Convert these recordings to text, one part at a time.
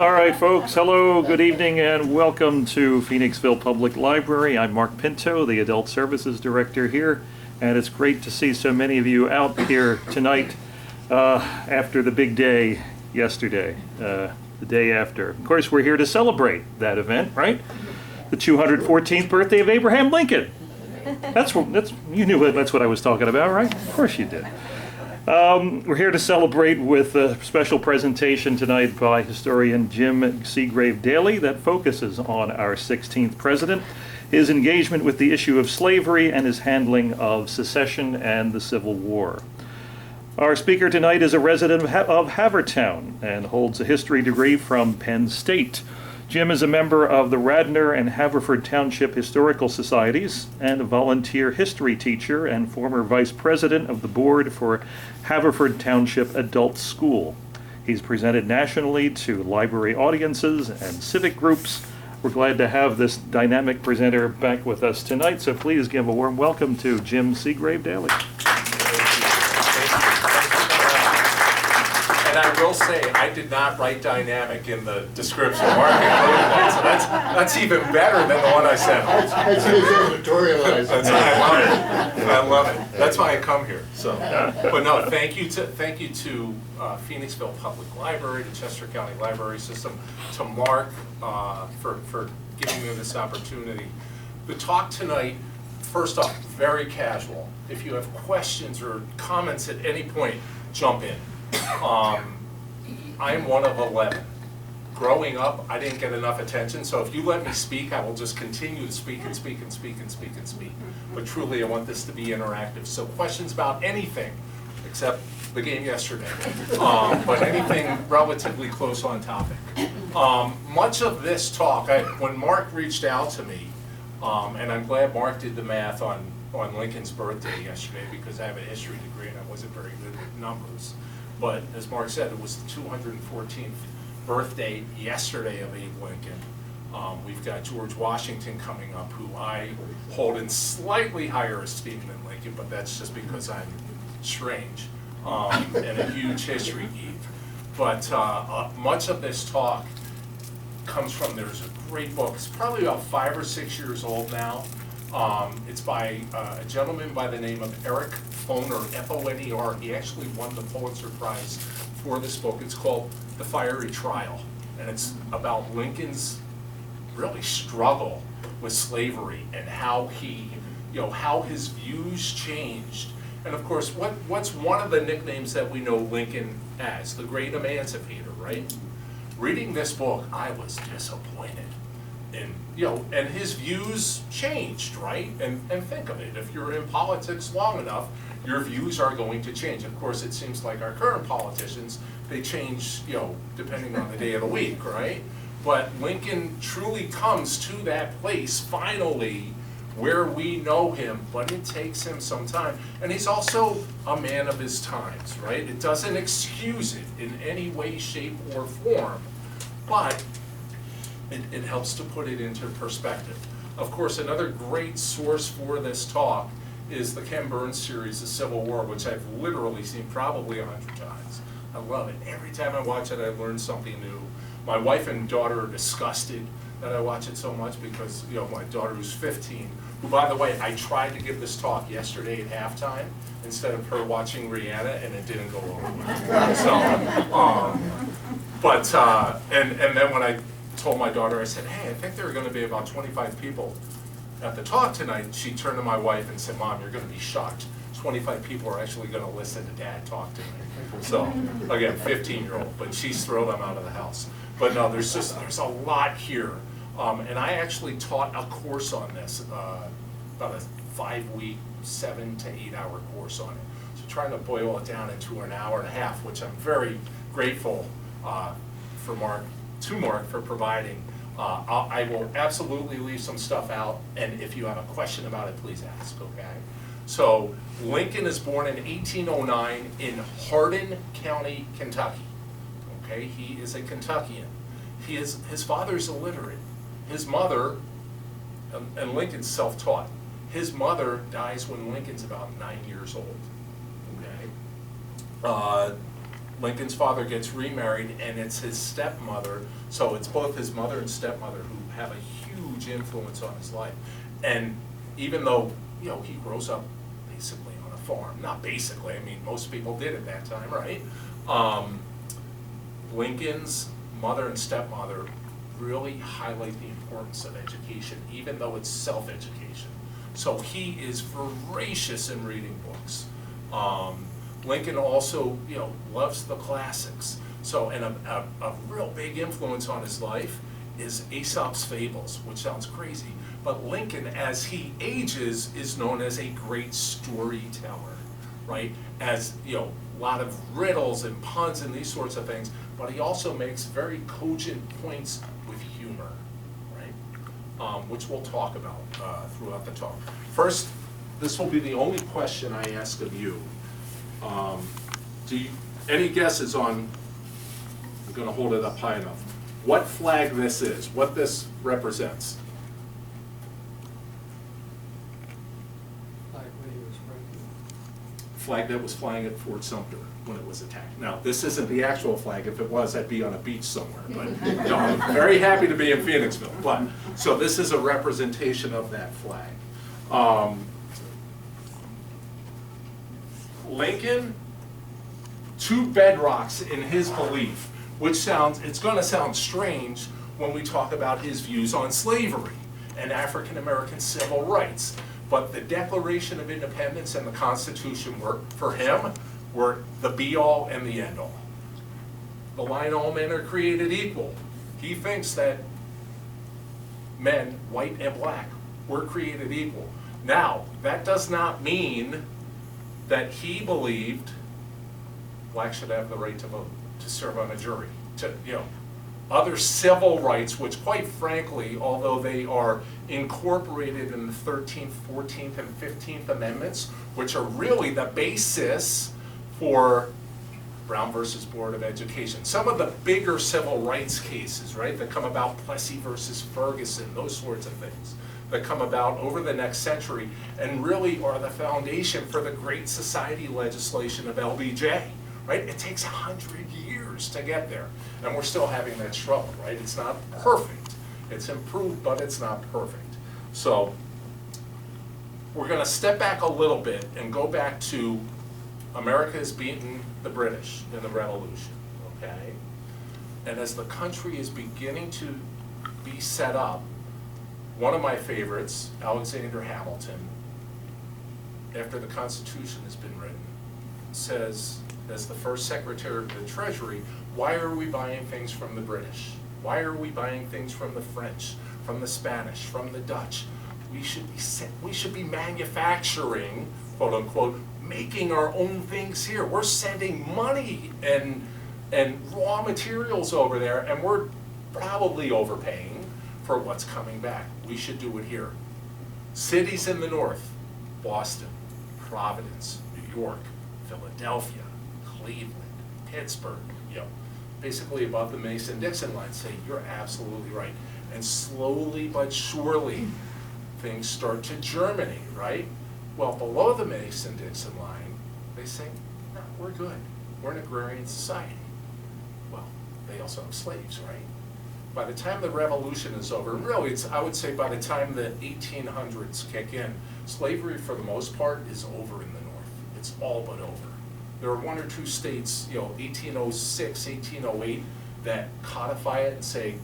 All right, folks, hello, good evening, and welcome to Phoenixville Public Library. I'm Mark Pinto, the Adult Services Director here, and it's great to see so many of you out here tonight after the big day yesterday, the day after. Of course, we're here to celebrate that event, right? The 214th birthday of Abraham Lincoln. You knew that's what I was talking about, right? Of course you did. We're here to celebrate with a special presentation tonight by historian Jim Segrave-Daly that focuses on our 16th president, his engagement with the issue of slavery, and his handling of secession and the Civil War. Our speaker tonight is a resident of Havertown and holds a history degree from Penn State. Jim is a member of the Radnor and Haverford Township Historical Societies and a volunteer history teacher and former vice president of the board for Haverford Township Adult School. He's presented nationally to library audiences and civic groups. We're glad to have this dynamic presenter back with us tonight, so please give a warm welcome to Jim Segrave-Daly. And I will say, I did not write dynamic in the description. Mark included that, so that's even better than the one I sent. That's his editorialized. I love it. I love it. That's why I come here. So, but no, thank you to Phoenixville Public Library, the Chester County Library System, to Mark for giving me this opportunity. The talk tonight, first off, very casual. If you have questions or comments at any point, jump in. I'm one of 11. Growing up, I didn't get enough attention, so if you let me speak, I will just continue to speak and speak and speak and speak and speak. But truly, I want this to be interactive. So questions about anything, except the game yesterday, but anything relatively close on topic. Much of this talk, when Mark reached out to me, and I'm glad Mark did the math on Lincoln's birthday yesterday, because I have a history degree and I wasn't very good with numbers. But as Mark said, it was the 214th birthday yesterday of Abe Lincoln. We've got George Washington coming up, who I hold in slightly higher esteem than Lincoln, but that's just because I'm strange and a huge history geek. But much of this talk comes from, there's a great book, it's probably about 5 or 6 years old now. It's by a gentleman by the name of Eric Foner, F-O-N-E-R. He actually won the Pulitzer Prize for this book. It's called The Fiery Trial, and it's about Lincoln's really struggle with slavery and how how his views changed. And of course, what's one of the nicknames that we know Lincoln as? The Great Emancipator, right? Reading this book, I was disappointed. And his views changed, right? And think of it, if you're in politics long enough, your views are going to change. Of course, it seems like our current politicians, they change, depending on the day of the week, right? But Lincoln truly comes to that place, finally, where we know him, but it takes him some time. And he's also a man of his times, right? It doesn't excuse it in any way, shape, or form, but it helps to put it into perspective. Of course, another great source for this talk is the Ken Burns series, The Civil War, which I've literally seen probably 100 times. I love it. Every time I watch it, I learn something new. My wife and daughter are disgusted that I watch it so much because, my daughter who's 15, who, by the way, I tried to give this talk yesterday at halftime instead of her watching Rihanna, and it didn't go over well. So, and then when I told my daughter, I said, hey, I think there are going to be about 25 people at the talk tonight. She turned to my wife and said, Mom, you're going to be shocked. 25 people are actually going to listen to Dad talk to me. So, again, 15-year-old, but she's thrilled I'm out of the house. But no, there's a lot here. And I actually taught a course on this, about a 5-week, 7 to 8 hour course on it. So trying to boil it down into an hour and a half, which I'm very grateful to Mark for providing. I will absolutely leave some stuff out, and if you have a question about it, please ask, okay? So Lincoln is born in 1809 in Hardin County, Kentucky. Okay, he is a Kentuckian. His father's illiterate. His mother, and Lincoln's self-taught. His mother dies when Lincoln's about 9 years old. Okay, Lincoln's father gets remarried, and it's his stepmother, so it's both his mother and stepmother who have a huge influence on his life. And even though, he grows up basically on a farm, not basically, I mean, most people did at that time, right? Lincoln's mother and stepmother really highlight the importance of education, even though it's self-education. So he is voracious in reading books. Lincoln also, loves the classics. So, and a real big influence on his life is Aesop's Fables, which sounds crazy. But Lincoln, as he ages, is known as a great storyteller, right? As, a lot of riddles and puns and these sorts of things, but he also makes very cogent points with humor, right? Which we'll talk about throughout the talk. First, this will be the only question I ask of you. Any guesses on, I'm going to hold it up high enough, what flag this is, what this represents? Flag that was flying at Fort Sumter when it was attacked. Now, this isn't the actual flag. If it was, I'd be on a beach somewhere. But no, I'm very happy to be in Phoenixville. But so this is a representation of that flag. Lincoln, two bedrocks in his belief, which it's going to sound strange when we talk about his views on slavery and African American civil rights. But the Declaration of Independence and the Constitution for him, were the be-all and the end-all. The line, all men are created equal. He thinks that men, white and black, were created equal. Now, that does not mean that he believed blacks should have the right to vote, to serve on a jury, to, other civil rights, which quite frankly, although they are incorporated in the 13th, 14th, and 15th Amendments, which are really the basis for Brown versus Board of Education. Some of the bigger civil rights cases, right, that come about, Plessy versus Ferguson, those sorts of things, that come about over the next century, and really are the foundation for the Great Society legislation of LBJ, right? It takes 100 years to get there, and we're still having that struggle, right? It's not perfect. It's improved, but it's not perfect. So we're going to step back a little bit and go back to America has beaten the British in the Revolution, okay? And as the country is beginning to be set up, one of my favorites, Alexander Hamilton, after the Constitution has been written, says, as the first Secretary of the Treasury, why are we buying things from the British? Why are we buying things from the French, from the Spanish, from the Dutch? We should be manufacturing, quote unquote, making our own things here. We're sending money and raw materials over there, and we're probably overpaying for what's coming back. We should do it here. Cities in the north, Boston, Providence, New York, Philadelphia, Cleveland, Pittsburgh, basically above the Mason-Dixon line, say, you're absolutely right. And slowly but surely, things start to germinate, right? Well, below the Mason-Dixon line, they say, no, we're good. We're an agrarian society. Well, they also have slaves, right? By the time the Revolution is over, and really, I would say by the time the 1800s kick in, slavery, for the most part, is over in the North. It's all but over. There are one or two states, 1806, 1808, that codify it and say,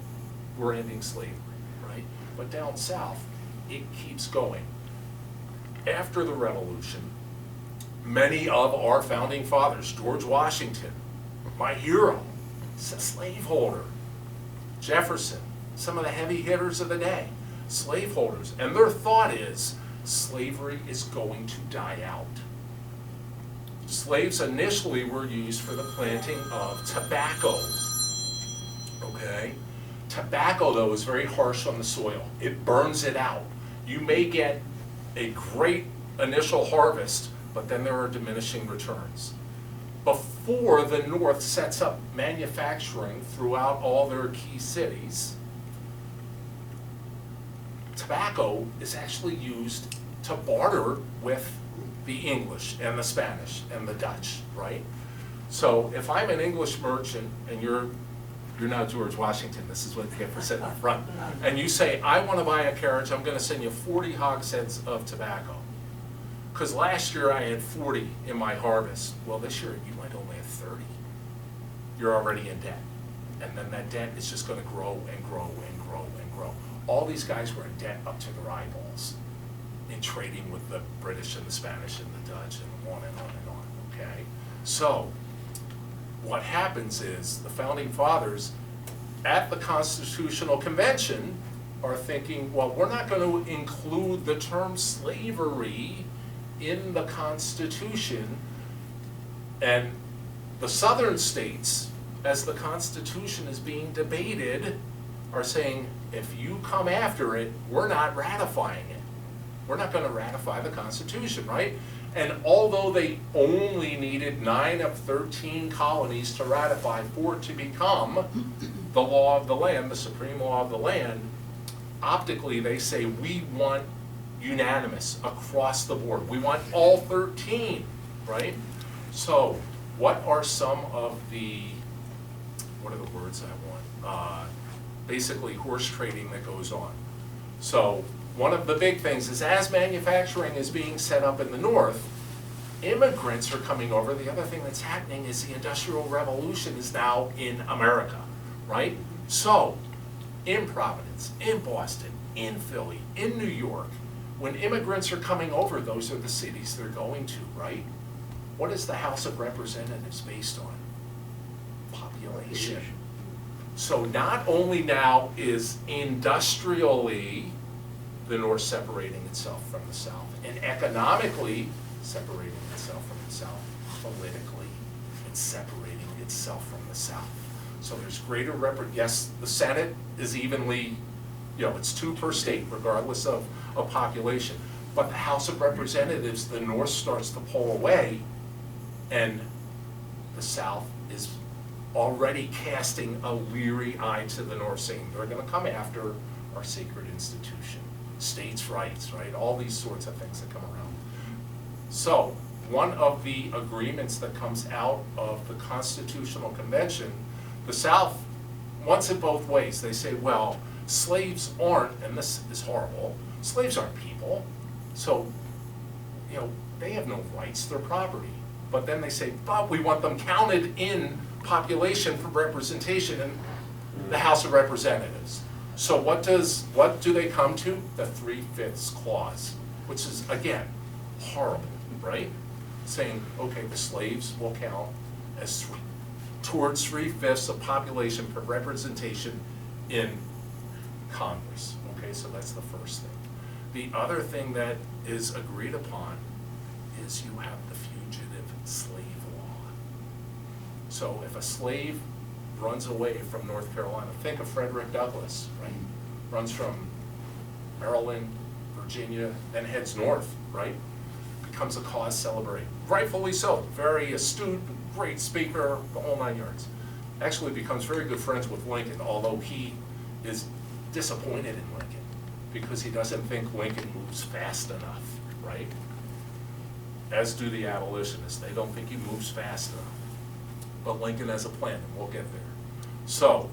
we're ending slavery, right? But down south, it keeps going. After the Revolution, many of our founding fathers, George Washington, my hero, is a slaveholder. Jefferson, some of the heavy hitters of the day, slaveholders. And their thought is, slavery is going to die out. Slaves initially were used for the planting of tobacco, okay? Tobacco, though, is very harsh on the soil. It burns it out. You may get a great initial harvest, but then there are diminishing returns. Before the North sets up manufacturing throughout all their key cities, tobacco is actually used to barter with the English and the Spanish and the Dutch, right? So if I'm an English merchant and you're not George Washington, this is what you get for sitting in front, and you say, I want to buy a carriage, I'm going to send you 40 hogsheads of tobacco. Because last year I had 40 in my harvest. Well, this year you might only have 30. You're already in debt. And then that debt is just going to grow and grow and grow and grow. All these guys were in debt up to their eyeballs in trading with the British and the Spanish and the Dutch and on and on and on, okay? So what happens is the Founding Fathers at the Constitutional Convention are thinking, well, we're not going to include the term slavery in the Constitution. And the Southern states, as the Constitution is being debated, are saying, if you come after it, we're not ratifying it. We're not going to ratify the Constitution, right? And although they only needed 9 of 13 colonies to ratify for it to become the law of the land, the supreme law of the land, optically they say we want unanimous across the board. We want all 13, right? So what are some of the, what are the words I want? Basically horse trading that goes on. So one of the big things is as manufacturing is being set up in the North, immigrants are coming over. The other thing that's happening is the Industrial Revolution is now in America, right? So in Providence, in Boston, in Philly, in New York, when immigrants are coming over, those are the cities they're going to, right? What is the House of Representatives based on? Population. So not only now is industrially the North separating itself from the South, and economically separating itself from the South, politically it's separating itself from the South. So there's greater yes, the Senate is evenly, it's 2 per state regardless of population. But the House of Representatives, the North starts to pull away, and the South is already casting a leery eye to the North, saying they're going to come after our sacred institution, states' rights, right? All these sorts of things that come around. So one of the agreements that comes out of the Constitutional Convention, the South wants it both ways. They say, well, slaves aren't, and this is horrible, slaves aren't people, so they have no rights, they're property. But then they say, but we want them counted in population for representation in the House of Representatives. So what do they come to? The 3/5ths Clause, which is, again, horrible, right? Saying, okay, the slaves will count as towards 3/5ths of population for representation in Congress. Okay, so that's the first thing. The other thing that is agreed upon is you have the Fugitive Slave Law. So if a slave runs away from North Carolina, think of Frederick Douglass, right? Runs from Maryland, Virginia, then heads north, right? Becomes a cause celebrated. Rightfully so, very astute, great speaker, the whole 9 yards. Actually becomes very good friends with Lincoln, although he is disappointed in Lincoln because he doesn't think Lincoln moves fast enough, right? As do the abolitionists. They don't think he moves fast enough. But Lincoln has a plan, and we'll get there. So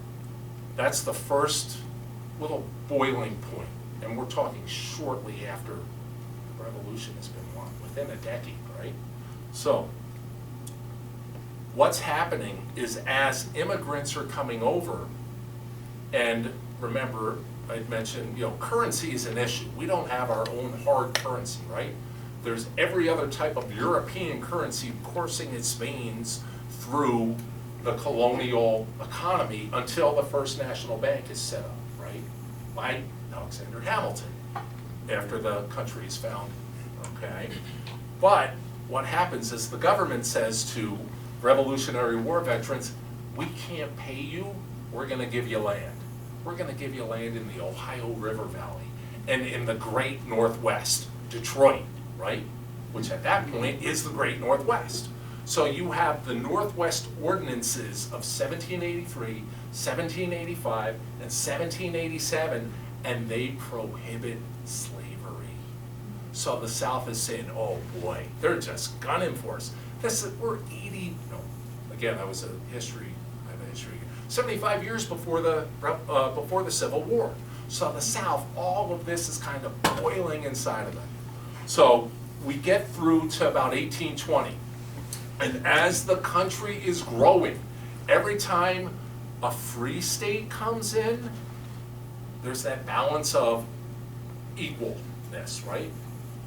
that's the first little boiling point, and we're talking shortly after the revolution has been won, within a decade, right? So what's happening is as immigrants are coming over, and remember, I'd mentioned, currency is an issue. We don't have our own hard currency, right? There's every other type of European currency coursing its veins through the colonial economy until the first national bank is set up, right? By Alexander Hamilton, after the country is founded, okay? But what happens is the government says to Revolutionary War veterans, we can't pay you, we're gonna give you land. We're gonna give you land in the Ohio River Valley and in the Great Northwest, Detroit, right? Which at that point is the Great Northwest. So you have the Northwest Ordinances of 1783, 1785, and 1787, and they prohibit slavery. So the South is saying, oh boy, they're just gunning for us. We're 80, no, again, I was a history, I have a history. 75 years before the Civil War. So the South, all of this is kind of boiling inside of it. So we get through to about 1820. And as the country is growing, every time a free state comes in, there's that balance of equalness, right?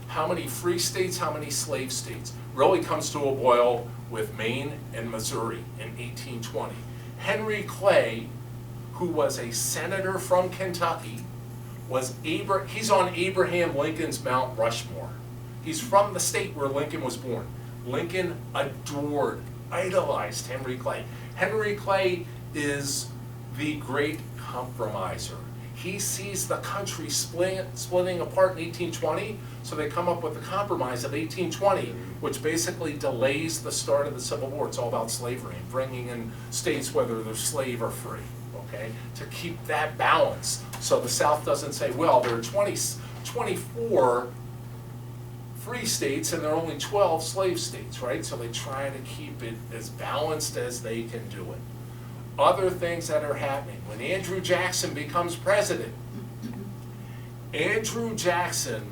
How many free states, how many slave states? Really comes to a boil with Maine and Missouri in 1820. Henry Clay, who was a senator from Kentucky, he's on Abraham Lincoln's Mount Rushmore. He's from the state where Lincoln was born. Lincoln adored, idolized Henry Clay. Henry Clay is the great compromiser. He sees the country splitting apart in 1820, so they come up with the Compromise of 1820, which basically delays the start of the Civil War. It's all about slavery and bringing in states whether they're slave or free, okay, to keep that balance. So the South doesn't say, well, there are 24 free states and there are only 12 slave states, right? So they try to keep it as balanced as they can do it. Other things that are happening. When Andrew Jackson becomes president, Andrew Jackson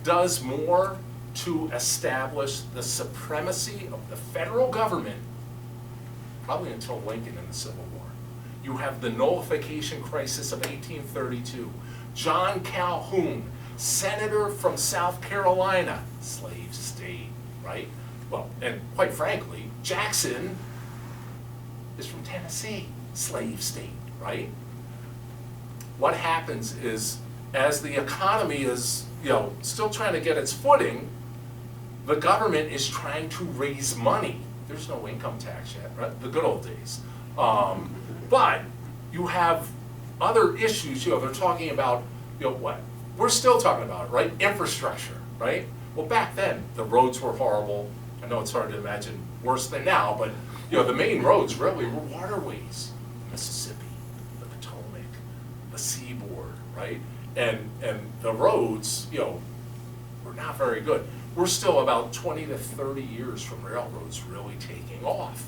does more to establish the supremacy of the federal government, probably until Lincoln in the Civil War. You have the Nullification Crisis of 1832. John Calhoun, senator from South Carolina, slave state, right? Well, and quite frankly, Jackson is from Tennessee, slave state, right? What happens is, as the economy is, still trying to get its footing, the government is trying to raise money. There's no income tax yet, right? The good old days. But you have other issues, they're talking about, what? We're still talking about it, right? Infrastructure, right? Well, back then, the roads were horrible. I know it's hard to imagine worse than now, but the main roads really were waterways. Mississippi, the Potomac, the seaboard, right? And the roads, were not very good. We're still about 20 to 30 years from railroads really taking off.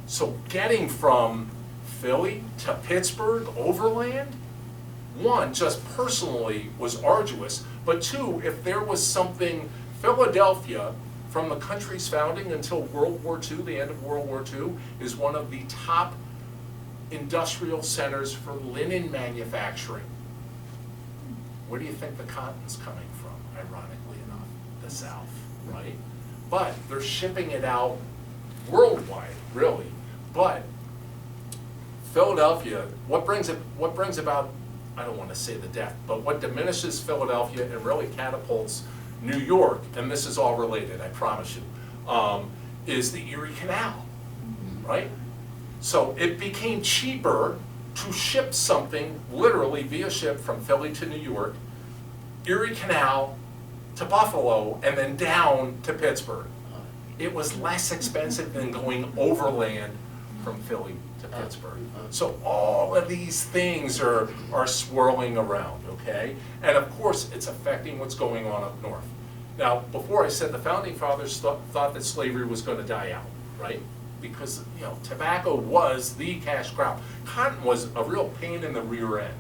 So getting from Philly to Pittsburgh overland, one, just personally was arduous, but two, if there was something, Philadelphia, from the country's founding until World War II, the end of World War II, is one of the top industrial centers for linen manufacturing. Where do you think the cotton's coming from, ironically enough? The South, right? But they're shipping it out worldwide, really. But Philadelphia, what brings about, I don't want to say the death, but what diminishes Philadelphia and really catapults New York, and this is all related, I promise you, is the Erie Canal, right? So it became cheaper to ship something literally via ship from Philly to New York, Erie Canal to Buffalo, and then down to Pittsburgh. It was less expensive than going overland from Philly to Pittsburgh. So all of these things are swirling around, okay? And of course, it's affecting what's going on up north. Now, before I said the Founding Fathers thought that slavery was going to die out, right? Because, tobacco was the cash crop. Cotton was a real pain in the rear end.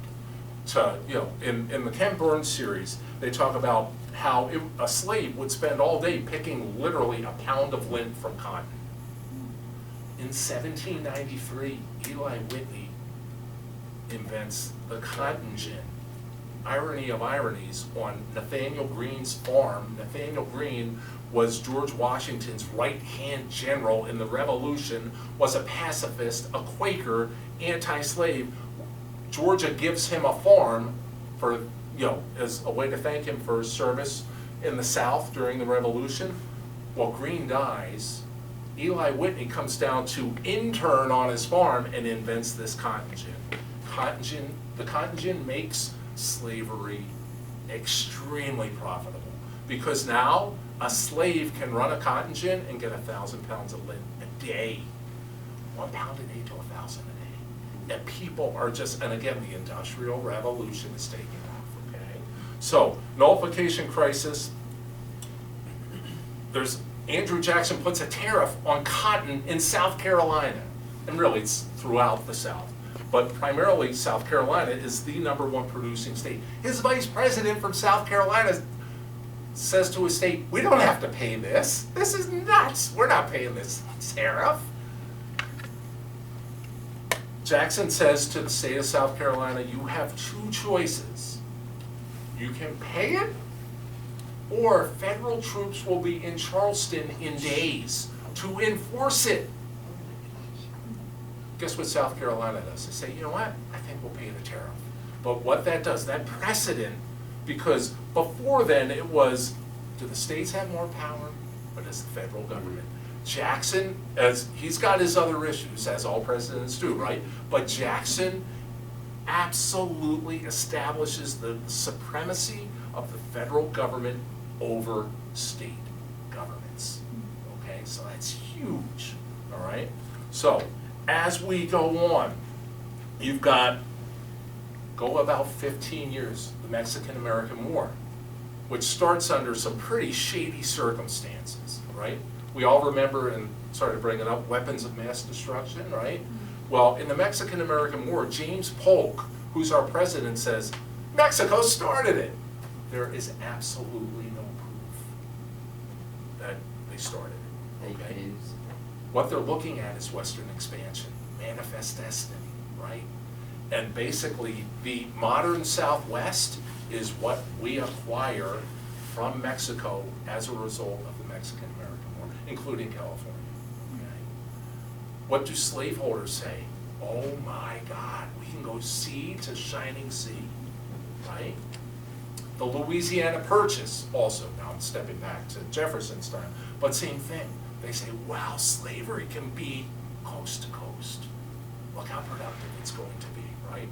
In the Ken Burns series, they talk about how a slave would spend all day picking literally a pound of lint from cotton. In 1793, Eli Whitney invents the cotton gin. Irony of ironies, on Nathaniel Greene's farm. Nathaniel Greene was George Washington's right-hand general in the Revolution, was a pacifist, a Quaker, anti-slave. Georgia gives him a farm for, as a way to thank him for his service in the South during the Revolution. Well, Greene dies. Eli Whitney comes down to intern on his farm and invents this cotton gin. The cotton gin makes slavery extremely profitable, because now a slave can run a cotton gin and get 1,000 pounds of lint a day. 1 pound a day to 1,000 a day. And people are just, and again, the Industrial Revolution is taking off, okay? So, Nullification Crisis, there's Andrew Jackson puts a tariff on cotton in South Carolina. And really, it's throughout the South. But primarily, South Carolina is the #1 producing state. His vice president from South Carolina says to his state, we don't have to pay this. This is nuts. We're not paying this tariff. Jackson says to the state of South Carolina, you have two choices. You can pay it, or federal troops will be in Charleston in days to enforce it. Guess what South Carolina does? They say, you know what? I think we'll pay the tariff. But what that does, that precedent, because before then it was, do the states have more power, or does the federal government? Jackson, as he's got his other issues, as all presidents do, right? But Jackson absolutely establishes the supremacy of the federal government over state governments. Okay, so that's huge, all right? So, as we go on, you've got, go about 15 years, the Mexican-American War, which starts under some pretty shady circumstances, right? We all remember, and sorry to bring it up, weapons of mass destruction, right? Well, in the Mexican-American War, James Polk, who's our president, says, Mexico started it. There is absolutely no proof that they started it, okay? What they're looking at is Western expansion, manifest destiny, right? And basically, the modern Southwest is what we acquire from Mexico as a result of the Mexican-American War, including California, okay? What do slaveholders say? Oh my God, we can go sea to shining sea, right? The Louisiana Purchase also, now I'm stepping back to Jefferson's time, but same thing. They say, wow, slavery can be coast to coast. Look how productive it's going to be, right?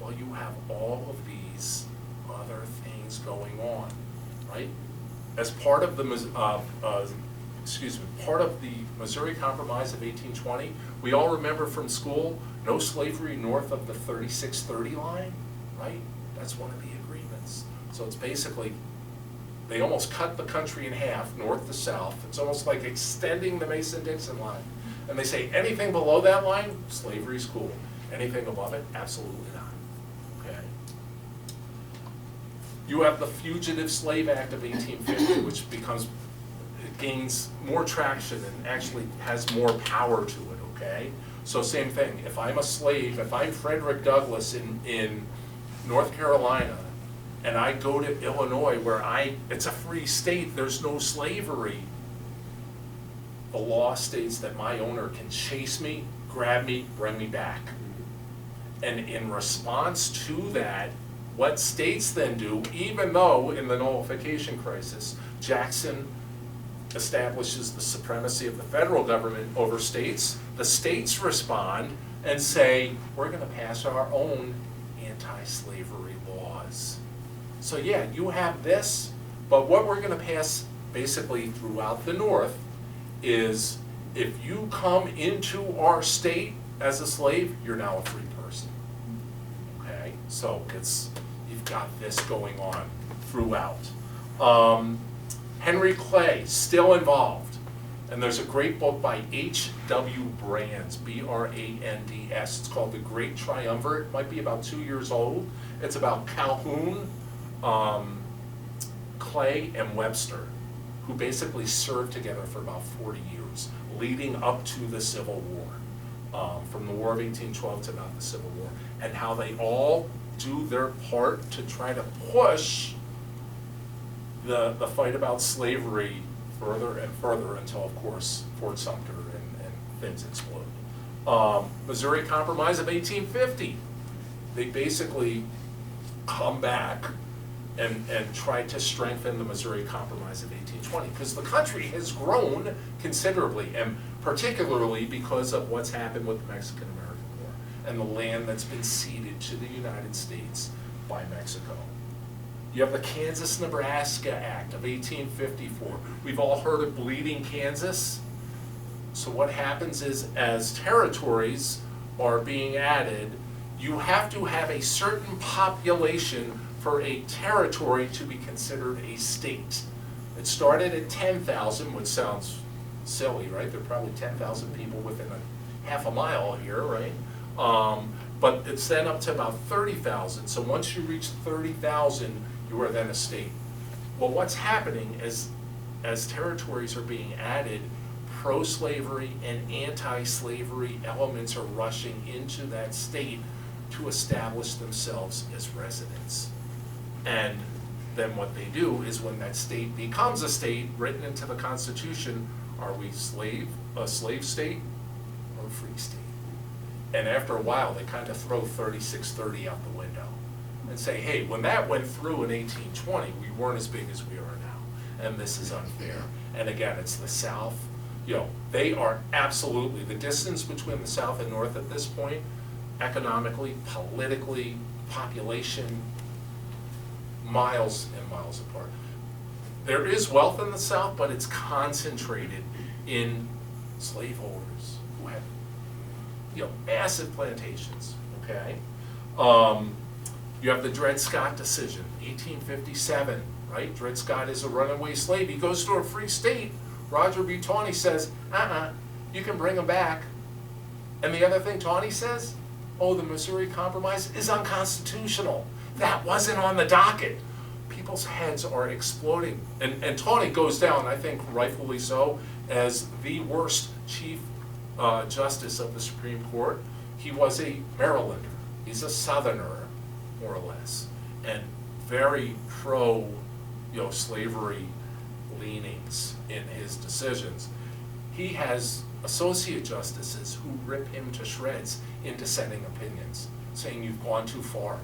Well, you have all of these other things going on, right? As part of the part of the Missouri Compromise of 1820, we all remember from school, no slavery north of the 3630 line, right? That's one of the agreements. So it's basically, they almost cut the country in half, north to south. It's almost like extending the Mason-Dixon line. And they say anything below that line, slavery's cool. Anything above it, absolutely not, okay? You have the Fugitive Slave Act of 1850, which becomes, it gains more traction and actually has more power to it, okay? So same thing, if I'm a slave, if I'm Frederick Douglass in North Carolina, and I go to Illinois where it's a free state, there's no slavery, the law states that my owner can chase me, grab me, bring me back. And in response to that, what states then do, even though in the Nullification Crisis, Jackson establishes the supremacy of the federal government over states, the states respond and say, we're gonna pass our own anti-slavery laws. So yeah, you have this, but what we're gonna pass basically throughout the North is if you come into our state as a slave, you're now a free person, okay? So you've got this going on throughout. Henry Clay, still involved. And there's a great book by H.W. Brands, B-R-A-N-D-S. It's called The Great Triumvirate. It might be about 2 years old. It's about Calhoun, Clay, and Webster, who basically served together for about 40 years, leading up to the Civil War, from the War of 1812 to about the Civil War, and how they all do their part to try to push the fight about slavery further and further until, of course, Fort Sumter and things explode. Missouri Compromise of 1850. They basically come back and try to strengthen the Missouri Compromise of 1820, because the country has grown considerably, and particularly because of what's happened with the Mexican-American War and the land that's been ceded to the United States by Mexico. You have the KansasNebraska Act of 1854. We've all heard of Bleeding Kansas. So what happens is, as territories are being added, you have to have a certain population for a territory to be considered a state. It started at 10,000, which sounds silly, right? There are probably 10,000 people within a half a mile here, right? But it's then up to about 30,000. So once you reach 30,000, you are then a state. Well, what's happening is, as territories are being added, pro-slavery and anti-slavery elements are rushing into that state to establish themselves as residents. And then what they do is, when that state becomes a state written into the Constitution, are we a slave state or a free state? And after a while, they kind of throw 3630 out the window and say, hey, when that went through in 1820, we weren't as big as we are now, and this is unfair. And again, it's the South. You know, they are absolutely, the distance between the South and North at this point, economically, politically, population, miles and miles apart. There is wealth in the South, but it's concentrated in slaveholders who have, you know, massive plantations, okay? You have the Dred Scott decision, 1857, right? Dred Scott is a runaway slave. He goes to a free state. Roger B. Taney says, you can bring him back. And the other thing Taney says, oh, the Missouri Compromise is unconstitutional. That wasn't on the docket. People's heads are exploding. And Taney goes down, I think rightfully so, as the worst Chief Justice of the Supreme Court. He was a Marylander. He's a Southerner, more or less, and very pro, slavery leanings in his decisions. He has associate justices who rip him to shreds in dissenting opinions, saying you've gone too far.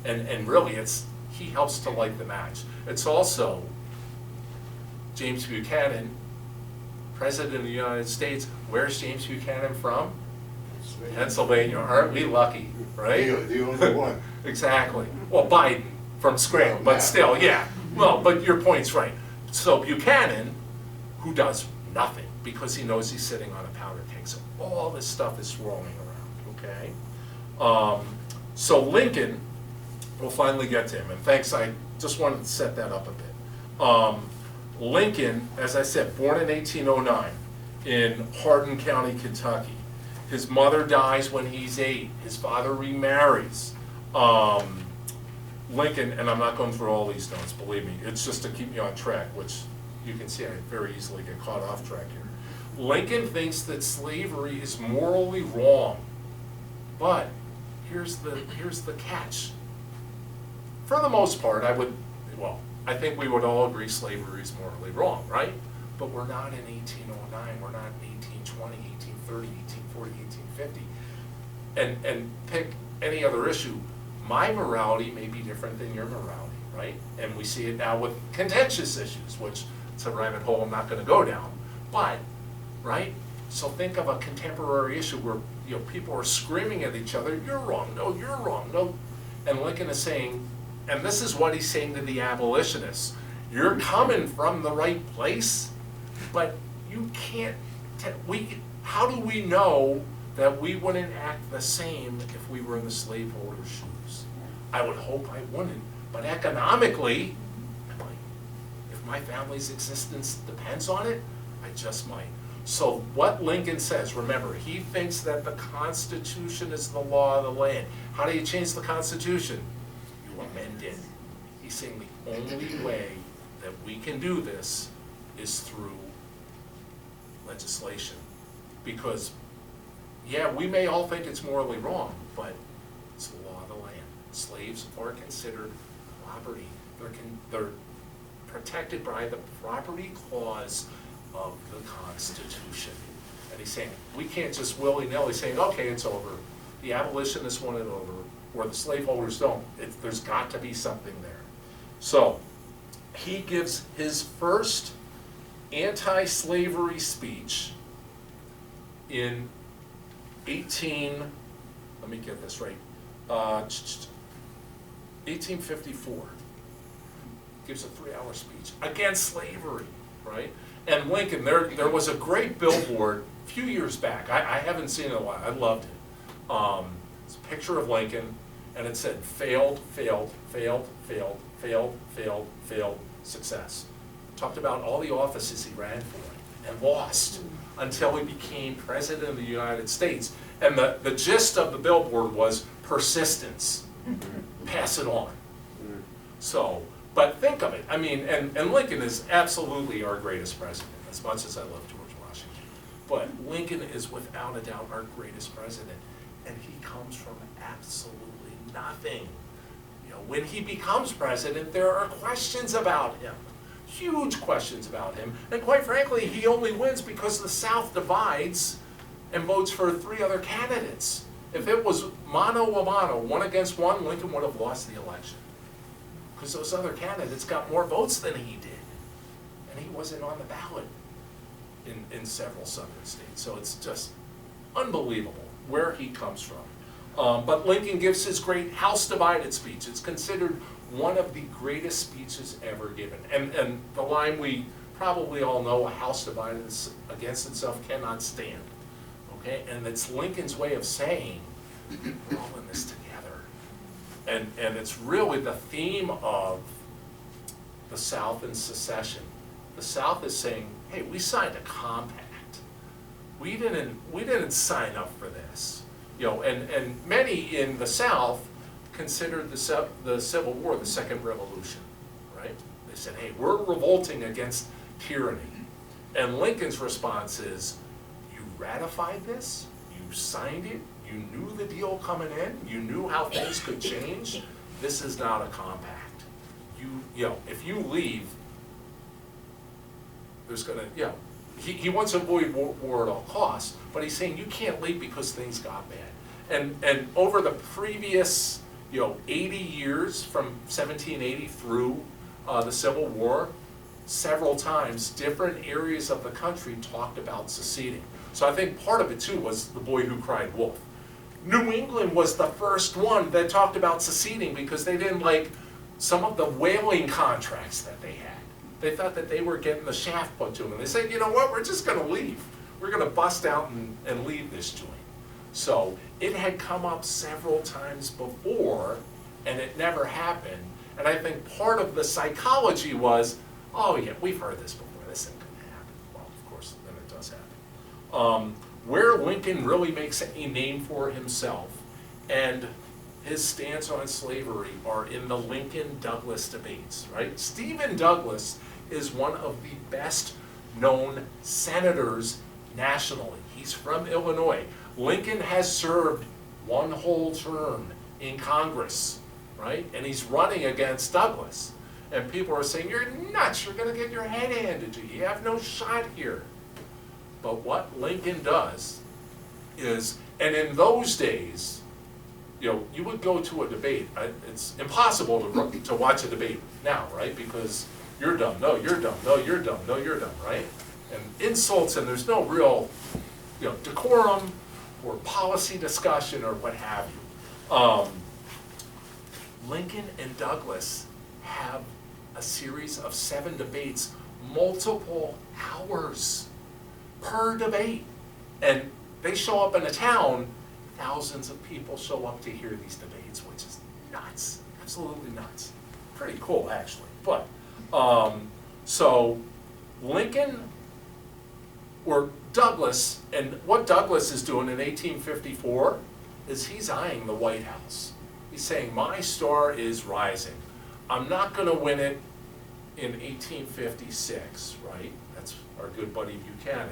And really, he helps to light the match. It's also James Buchanan, President of the United States. Where's James Buchanan from? Pennsylvania. Aren't we lucky, right? The only one. Exactly. Well, Biden from Scranton, but still, yeah. Well, but your point's right. So Buchanan, who does nothing because he knows he's sitting on a powder keg. So all this stuff is swirling around, okay? So Lincoln, we'll finally get to him, and thanks, I just wanted to set that up a bit. Lincoln, as I said, born in 1809 in Hardin County, Kentucky. His mother dies when he's 8. His father remarries. Lincoln, and I'm not going through all these notes, believe me, it's just to keep me on track, which you can see I very easily get caught off track here. Lincoln thinks that slavery is morally wrong, but here's the catch. For the most part, I think we would all agree slavery is morally wrong, right? But we're not in 1809, we're not in 1820, 1830, 1840, 1850. And pick any other issue. My morality may be different than your morality, right? And we see it now with contentious issues, which it's a rabbit hole I'm not going to go down. But, right? So think of a contemporary issue where people are screaming at each other, you're wrong, no, you're wrong, no. And Lincoln is saying, and this is what he's saying to the abolitionists, you're coming from the right place, but you can't, how do we know that we wouldn't act the same if we were in the slaveholder's shoes? I would hope I wouldn't, but economically, I might. If my family's existence depends on it, I just might. So what Lincoln says, remember, he thinks that the Constitution is the law of the land. How do you change the Constitution? You amend it. He's saying the only way that we can do this is through legislation. Because, yeah, we may all think it's morally wrong, but it's the law of the land. Slaves are considered property. They're protected by the property clause of the Constitution. And he's saying, we can't just willy-nilly say, okay, it's over. The abolitionists want it over, or the slaveholders don't. There's got to be something there. So, he gives his first anti-slavery speech in 1854. Gives a 3-hour speech against slavery, right? And Lincoln, there was a great billboard a few years back. I haven't seen it in a while. I loved it. It's a picture of Lincoln, and it said, failed, failed, failed, failed, failed, failed, failed, success. talked about all the offices he ran for and lost until he became president of the United States. And the gist of the billboard was persistence, pass it on. So, but think of it, I mean, and Lincoln is absolutely our greatest president, as much as I love George Washington. But Lincoln is without a doubt our greatest president, and he comes from absolutely nothing. You know, when he becomes president, there are questions about him, huge questions about him, and quite frankly, he only wins because the South divides and votes for 3 other candidates. If it was mano a mano, 1 against 1, Lincoln would have lost the election. Because those other candidates got more votes than he did. And he wasn't on the ballot in several southern states. So it's just unbelievable where he comes from. But Lincoln gives his great House Divided speech. It's considered one of the greatest speeches ever given. And the line we probably all know, a house divided against itself cannot stand. Okay? And it's Lincoln's way of saying, we're all in this together. And it's really the theme of the South and secession. The South is saying, hey, we signed a compact. We didn't sign up for this. You know, and many in the South considered the Civil War the Second Revolution, right? They said, hey, we're revolting against tyranny. And Lincoln's response is, you ratified this, you signed it, you knew the deal coming in, you knew how things could change. This is not a compact. You know, if you leave, there's gonna, you know, he wants to avoid war at all costs, but he's saying you can't leave because things got bad. And over the previous, you know, 80 years from 1780 through the Civil War, several times different areas of the country talked about seceding. So I think part of it too was the boy who cried wolf. New England was the first one that talked about seceding because they didn't like some of the whaling contracts that they had. They thought that they were getting the shaft put to them. And they said, you know what, we're just gonna leave. We're gonna bust out and leave this joint. So it had come up several times before and it never happened. And I think part of the psychology was, oh yeah, we've heard this before, this ain't gonna happen. Well, of course, then it does happen. Where Lincoln really makes a name for himself and his stance on slavery are in the Lincoln-Douglas debates, right? Stephen Douglas is one of the best known senators nationally. He's from Illinois. Lincoln has served 1 whole term in Congress, right? And he's running against Douglas. And people are saying, you're nuts, you're gonna get your head handed to you, you have no shot here. But what Lincoln does is, and in those days, you know, you would go to a debate, it's impossible to watch a debate now, right? Because you're dumb, no, you're dumb, no, you're dumb, no, you're dumb, right? And insults, and there's no real, you know, decorum or policy discussion or what have you. Lincoln and Douglas have a series of 7 debates, multiple hours per debate. And they show up in a town, thousands of people show up to hear these debates, which is nuts, absolutely nuts. Pretty cool, actually. But, so Lincoln, or Douglas, and what Douglas is doing in 1854 is he's eyeing the White House. He's saying, my star is rising. I'm not gonna win it in 1856, right? That's our good buddy Buchanan.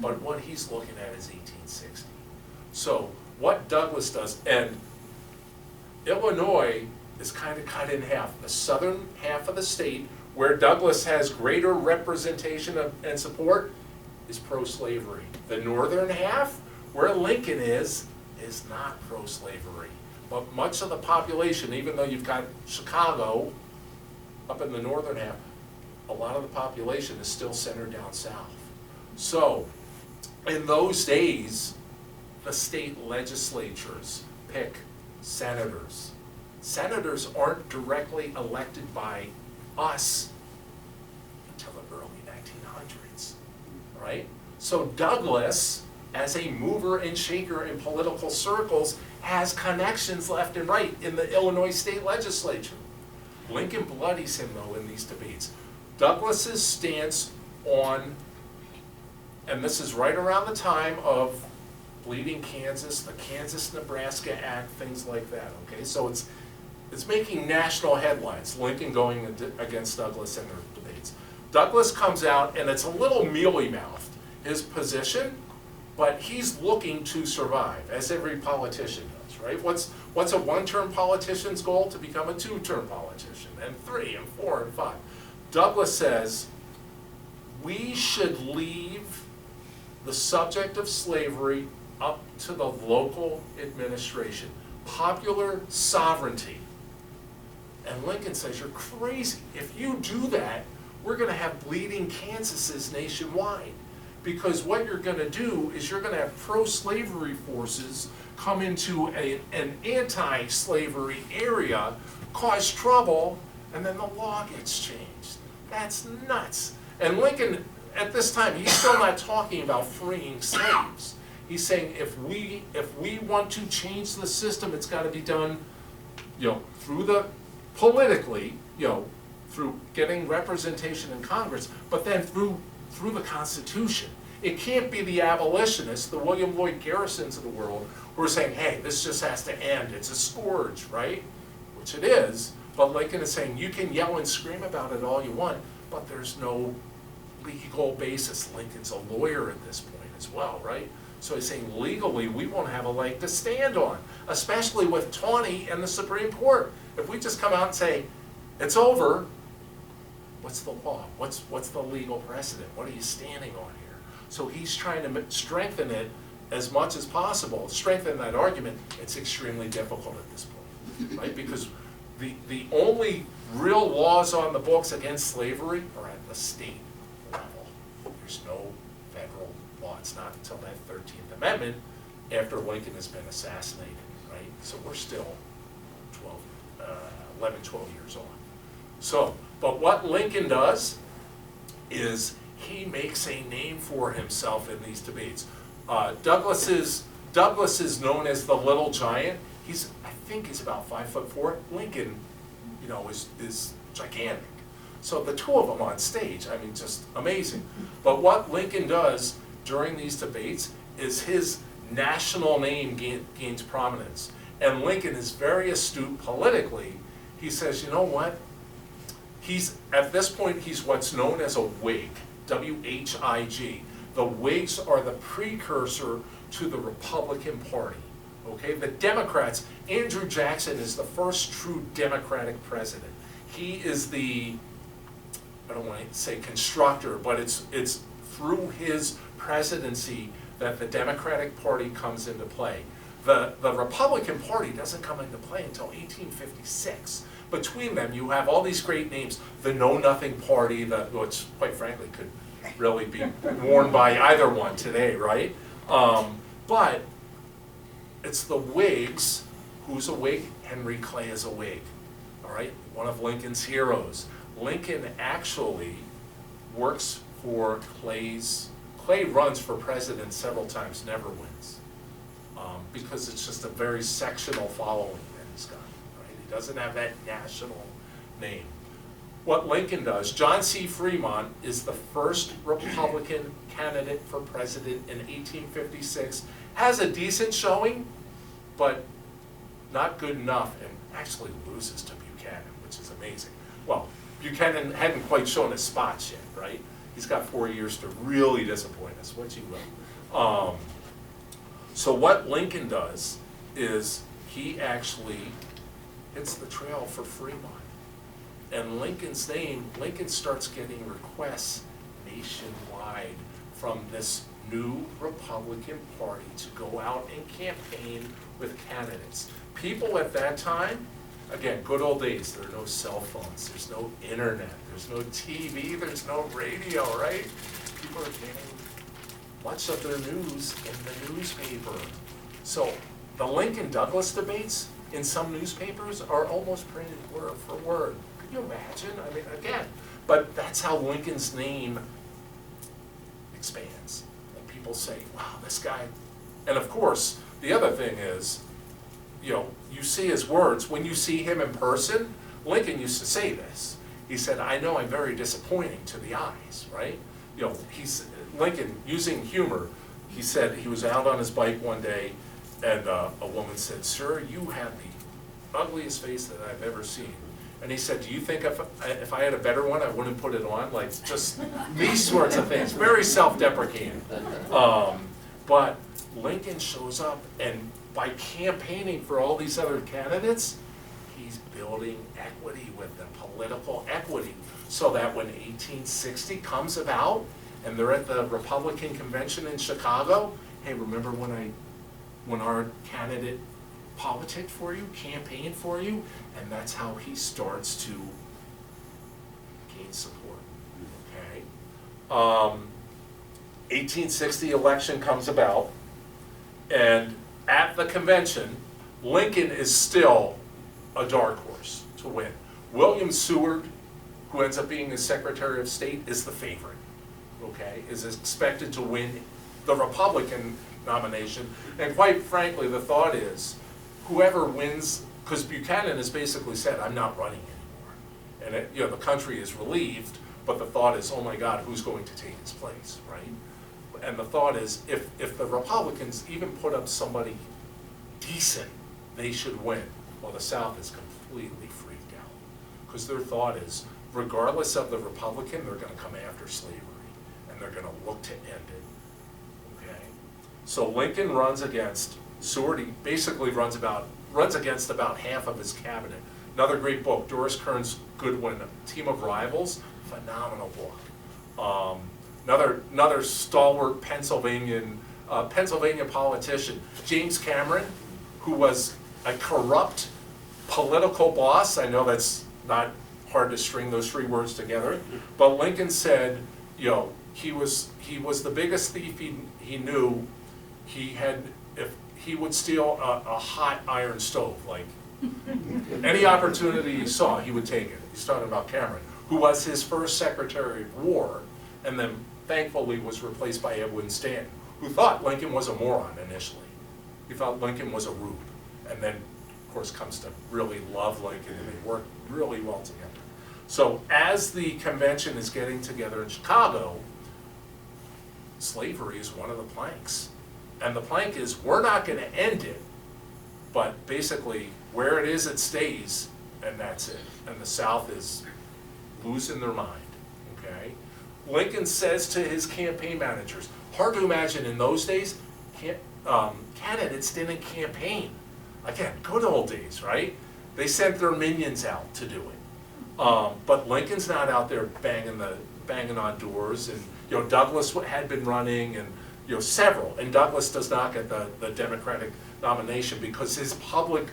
But what he's looking at is 1860. So what Douglas does, and Illinois is kind of cut in half. The southern half of the state, where Douglas has greater representation and support, is pro-slavery. The northern half, where Lincoln is not pro-slavery. But much of the population, even though you've got Chicago up in the northern half, a lot of the population is still centered down south. So, in those days, the state legislatures pick senators. Senators aren't directly elected by us until the early 1900s, right? So Douglas, as a mover and shaker in political circles, has connections left and right in the Illinois state legislature. Lincoln bloodies him, though, in these debates. Douglas's stance on, and this is right around the time of Bleeding Kansas, the KansasNebraska Act, things like that, okay? So it's making national headlines, Lincoln going against Douglas in their debates. Douglas comes out, and it's a little mealy-mouthed, his position, but he's looking to survive, as every politician does, right? What's a one-term politician's goal? To become a two-term politician, and 3, and 4, and 5. Douglas says, we should leave the subject of slavery up to the local administration, popular sovereignty. And Lincoln says, you're crazy. If you do that, we're going to have bleeding Kansases nationwide. Because what you're going to do is you're going to have pro-slavery forces come into an anti-slavery area, cause trouble, and then the law gets changed. That's nuts. And Lincoln, at this time, he's still not talking about freeing slaves. He's saying if we want to change the system, it's got to be done, through the politically, through getting representation in Congress, but then through the Constitution. It can't be the abolitionists, the William Lloyd Garrisons of the world, who are saying, hey, this just has to end. It's a scourge, right? Which it is. But Lincoln is saying, you can yell and scream about it all you want, but there's no legal basis. Lincoln's a lawyer at this point as well, right? So he's saying, legally, we won't have a leg to stand on, especially with Tawney and the Supreme Court. If we just come out and say, it's over, what's the law? What's the legal precedent? What are you standing on here? So he's trying to strengthen it as much as possible, strengthen that argument. It's extremely difficult at this point, right? Because the only real laws on the books against slavery are at the state level. There's no federal law. It's not until that 13th Amendment after Lincoln has been assassinated, right? So we're still 11, 12 years on. So, but what Lincoln does is he makes a name for himself in these debates. Douglas is known as the Little Giant. I think he's about 5'4". Lincoln, is gigantic. So the two of them on stage, I mean, just amazing. But what Lincoln does during these debates is his national name gains prominence. And Lincoln is very astute politically. He says, you know what? At this point, he's what's known as a Whig, W-H-I-G. The Whigs are the precursor to the Republican Party, okay? The Democrats, Andrew Jackson is the first true Democratic president. He is I don't want to say constructor, but it's through his presidency that the Democratic Party comes into play. The Republican Party doesn't come into play until 1856. Between them, you have all these great names. The Know-Nothing Party, which, quite frankly, could really be worn by either one today, right? But it's the Whigs. Who's a Whig? Henry Clay is a Whig, all right? One of Lincoln's heroes. Lincoln actually works for Clay's. Clay runs for president several times, never wins, because it's just a very sectional following that he's got. He doesn't have that national name. What Lincoln does, John C. Fremont is the first Republican candidate for president in 1856, has a decent showing, but not good enough, and actually loses to Buchanan, which is amazing. Well, Buchanan hadn't quite shown his spots yet, right? He's got 4 years to really disappoint us, which he will. So what Lincoln does is he actually hits the trail for Fremont. And Lincoln starts getting requests nationwide from this new Republican Party to go out and campaign with candidates. People at that time, again, good old days, there are no cell phones, there's no internet, there's no TV, there's no radio, right? People are getting much of their news in the newspaper. So the Lincoln-Douglas debates in some newspapers are almost printed word for word. Could you imagine? I mean, again, but that's how Lincoln's name expands. And people say, wow, this guy. And of course, the other thing is, you see his words. When you see him in person, Lincoln used to say this. he said, I know I'm very disappointing to the eyes, right? You know, Lincoln, using humor, he said he was out on his bike one day, and a woman said, sir, you have the ugliest face that I've ever seen. And he said, do you think if I had a better one, I wouldn't put it on? Like, just these sorts of things, very self-deprecating. But Lincoln shows up, and by campaigning for all these other candidates, he's building equity with them, political equity, so that when 1860 comes about, and they're at the Republican convention in Chicago, hey, remember when our candidate politicked for you, campaigned for you? And that's how he starts to gain support, okay? 1860 election comes about, and at the convention, Lincoln is still a dark horse to win. William Seward, who ends up being his Secretary of State, is the favorite, okay? Is expected to win the Republican nomination. And quite frankly, the thought is, whoever wins, because Buchanan has basically said, I'm not running anymore. And you know, the country is relieved, but the thought is, oh my God, who's going to take his place, right? And the thought is, if the Republicans even put up somebody decent, they should win. Well, the South is completely freaked out, because their thought is, regardless of the Republican, they're gonna come after slavery, and they're gonna look to end it, okay? So Lincoln runs against Seward. He basically runs against about half of his cabinet. Another great book, Doris Kearns Goodwin, Team of Rivals, phenomenal book. Another stalwart Pennsylvania politician, James Cameron, who was a corrupt political boss. I know that's not hard to string those three words together, but Lincoln said, you know, he was the biggest thief he knew. If he would steal a hot iron stove, like any opportunity he saw, he would take it. He's talking about Cameron, who was his first Secretary of War, and then thankfully was replaced by Edwin Stanton, who thought Lincoln was a moron initially. He thought Lincoln was a rube, and then, of course, comes to really love Lincoln, and they work really well together. So as the convention is getting together in Chicago, slavery is one of the planks. And the plank is, we're not going to end it, but basically where it is, it stays, and that's it. And the South is losing their mind, okay? Lincoln says to his campaign managers, hard to imagine in those days, candidates didn't campaign. Again, good old days, right? They sent their minions out to do it. But Lincoln's not out there banging on doors, and you know, Douglass had been running, and you know, several, and Douglass does not get the Democratic nomination because his popular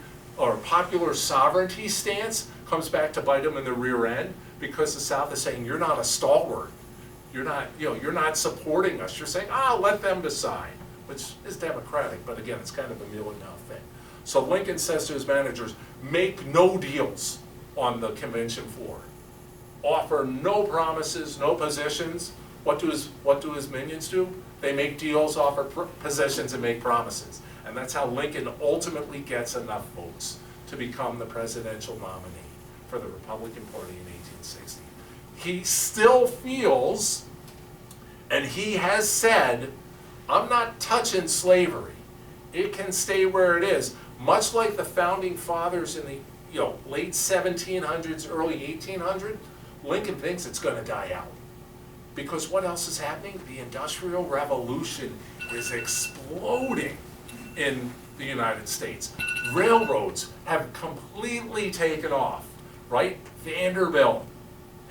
sovereignty stance comes back to bite him in the rear end, because the South is saying, you're not a stalwart, you're not supporting us, you're saying, let them decide, which is democratic, but again, it's kind of a mealy-mouthed thing. So Lincoln says to his managers, make no deals on the convention floor, offer no promises, no positions. What do his minions do? They make deals, offer positions, and make promises. And that's how Lincoln ultimately gets enough votes to become the presidential nominee for the Republican Party in 1860. He still feels, and he has said, I'm not touching slavery. It can stay where it is. Much like the founding fathers in the late 1700s, early 1800s, Lincoln thinks it's going to die out. Because what else is happening? The Industrial Revolution is exploding in the United States. Railroads have completely taken off, right? Vanderbilt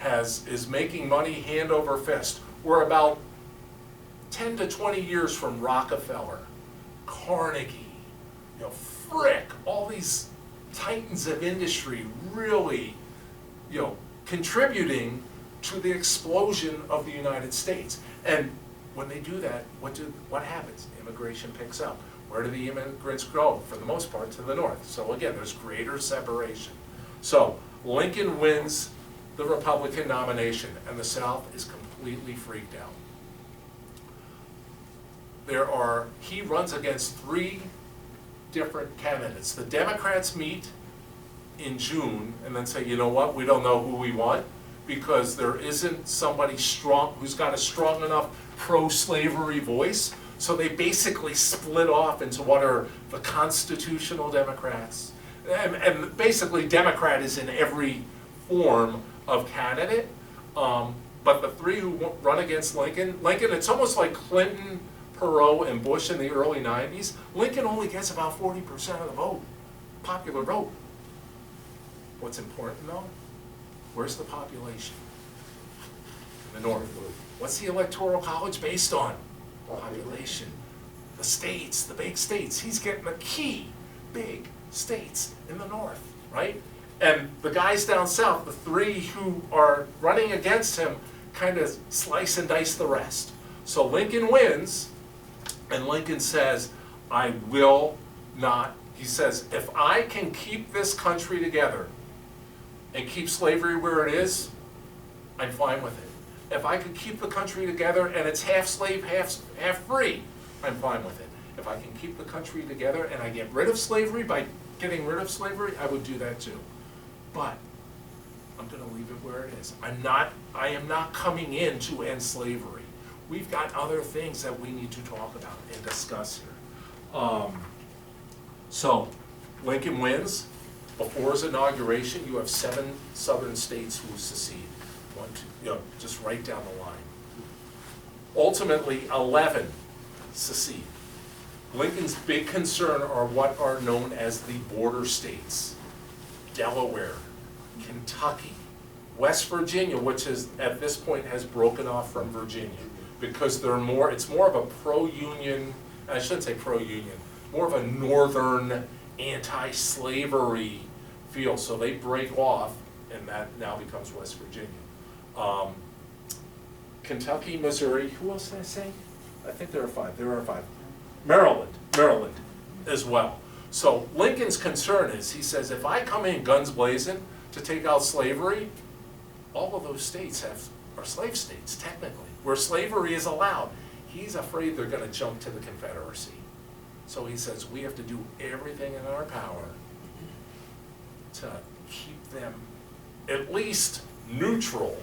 is making money hand over fist. We're about 10 to 20 years from Rockefeller, Carnegie, Frick, all these titans of industry really, contributing to the explosion of the United States. And when they do that, what happens? Immigration picks up. Where do the immigrants go? For the most part, to the north. So again, there's greater separation. So Lincoln wins the Republican nomination, and the South is completely freaked out. He runs against 3 different candidates. The Democrats meet in June and then say, you know what, we don't know who we want. because there isn't somebody strong, who's got a strong enough pro-slavery voice. So they basically split off into what are the constitutional Democrats. And basically Democrat is in every form of candidate. But the three who run against Lincoln, it's almost like Clinton, Perot, and Bush in the early 90s. Lincoln only gets about 40% of the vote, popular vote. What's important though? Where's the population? In the North. What's the Electoral College based on? Population. The states, the big states. He's getting the key big states in the North, right? And the guys down south, the three who are running against him, kind of slice and dice the rest. So Lincoln wins, and Lincoln says, I will not, he says, if I can keep this country together and keep slavery where it is, I'm fine with it. If I could keep the country together and it's half slave, half free, I'm fine with it. If I can keep the country together and I get rid of slavery by getting rid of slavery, I would do that too. But I'm going to leave it where it is. I am not coming in to end slavery. We've got other things that we need to talk about and discuss here. So Lincoln wins. Before his inauguration, you have 7 southern states who secede. Just right down the line. Ultimately, 11 secede. Lincoln's big concern are what are known as the border states. Delaware, Kentucky, West Virginia, which is at this point has broken off from Virginia because it's more of a pro-union, I shouldn't say pro-union, more of a northern anti-slavery feel. So they break off, and that now becomes West Virginia. Kentucky, Missouri, who else did I say? I think there are 5. Maryland as well. So Lincoln's concern is, he says, if I come in guns blazing to take out slavery, all of those states are slave states, technically, where slavery is allowed. He's afraid they're going to jump to the Confederacy. So he says, we have to do everything in our power to keep them at least neutral,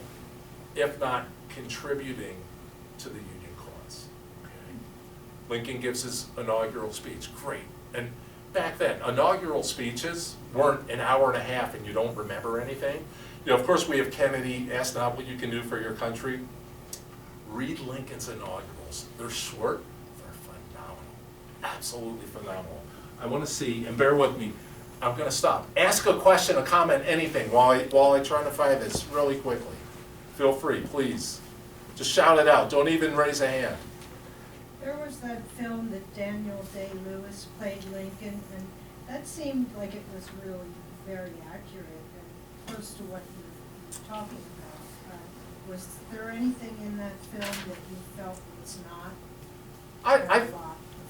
if not contributing to the Union cause. Okay. Lincoln gives his inaugural speech. Great. And back then, inaugural speeches weren't an hour and a half and you don't remember anything. Of course, we have Kennedy, ask not what you can do for your country. Read Lincoln's inaugurals. They're short, they're phenomenal. Absolutely phenomenal. I want to see, and bear with me, I'm going to stop. Ask a question, a comment, anything while I try to find this really quickly. Feel free, please. Just shout it out. Don't even raise a hand. There was that film that Daniel Day-Lewis played Lincoln, and that seemed like it was really very accurate and close to what you were talking about. Was there anything in that film that you felt was not?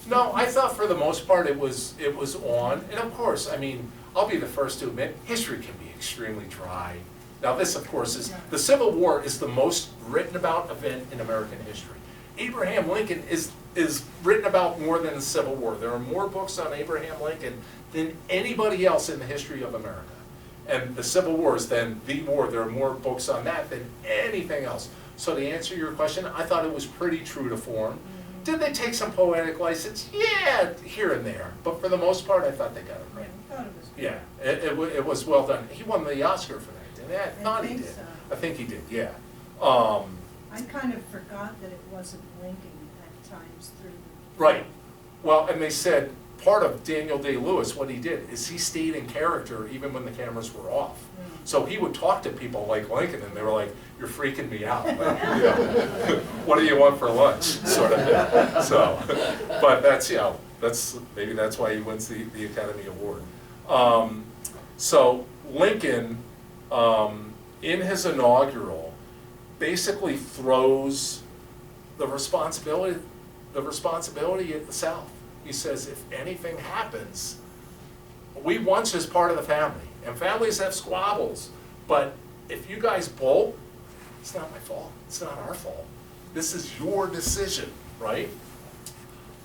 No, I thought for the most part it was on, and of course, I mean, I'll be the first to admit, history can be extremely dry. Now this, of course, is, the Civil War is the most written about event in American history. Abraham Lincoln is written about more than the Civil War. There are more books on Abraham Lincoln than anybody else in the history of America. And the Civil War is then the war. There are more books on that than anything else. So to answer your question, I thought it was pretty true to form. Did they take some poetic license? Yeah, here and there. But for the most part, I thought they got it right. I thought it was good. Yeah, it was well done. He won the Oscar for that. I thought he did. So. I think he did, yeah. I kind of forgot that it wasn't blinking at times through the... Right. Well, and they said part of Daniel Day-Lewis, what he did is he stayed in character even when the cameras were off. So he would talk to people like Lincoln, and they were like, "You're freaking me out. What do you want for lunch?" Sort of. So, but that's maybe that's why he wins the Academy Award. So Lincoln, in his inaugural, basically throws the responsibility at the South. He says, if anything happens, we once as part of the family, and families have squabbles, but if you guys bolt, it's not my fault. It's not our fault. This is your decision, right?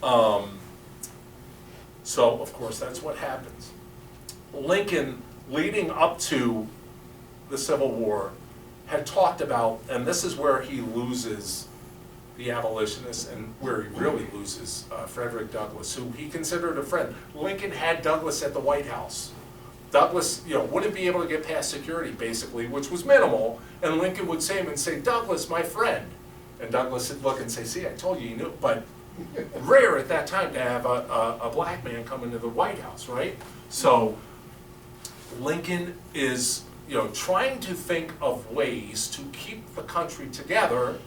So, of course, that's what happens. Lincoln, leading up to the Civil War, had talked about, and this is where he loses the abolitionists and where he really loses Frederick Douglass, who he considered a friend. Lincoln had Douglass at the White House. Douglass, wouldn't be able to get past security, basically, which was minimal, and Lincoln would say him and say, "Douglass, my friend." And Douglass would look and say, "See, I told you you knew." But rare at that time to have a black man come into the White House, right? So Lincoln is, trying to think of ways to keep the country together,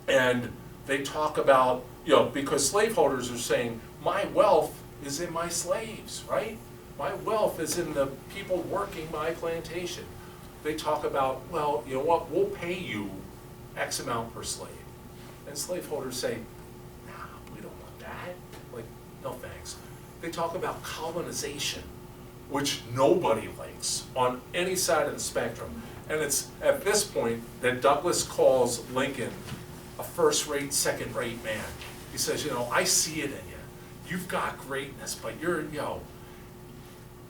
and they talk about, because slaveholders are saying, my wealth is in my slaves, right? My wealth is in the people working my plantation. They talk about, well, you know what, we'll pay you X amount per slave. And slaveholders say, nah, we don't want that. Like, no thanks. They talk about colonization, which nobody likes on any side of the spectrum. And it's at this point that Douglass calls Lincoln a first-rate, second-rate man. He says, I see it in you. You've got greatness, but you're,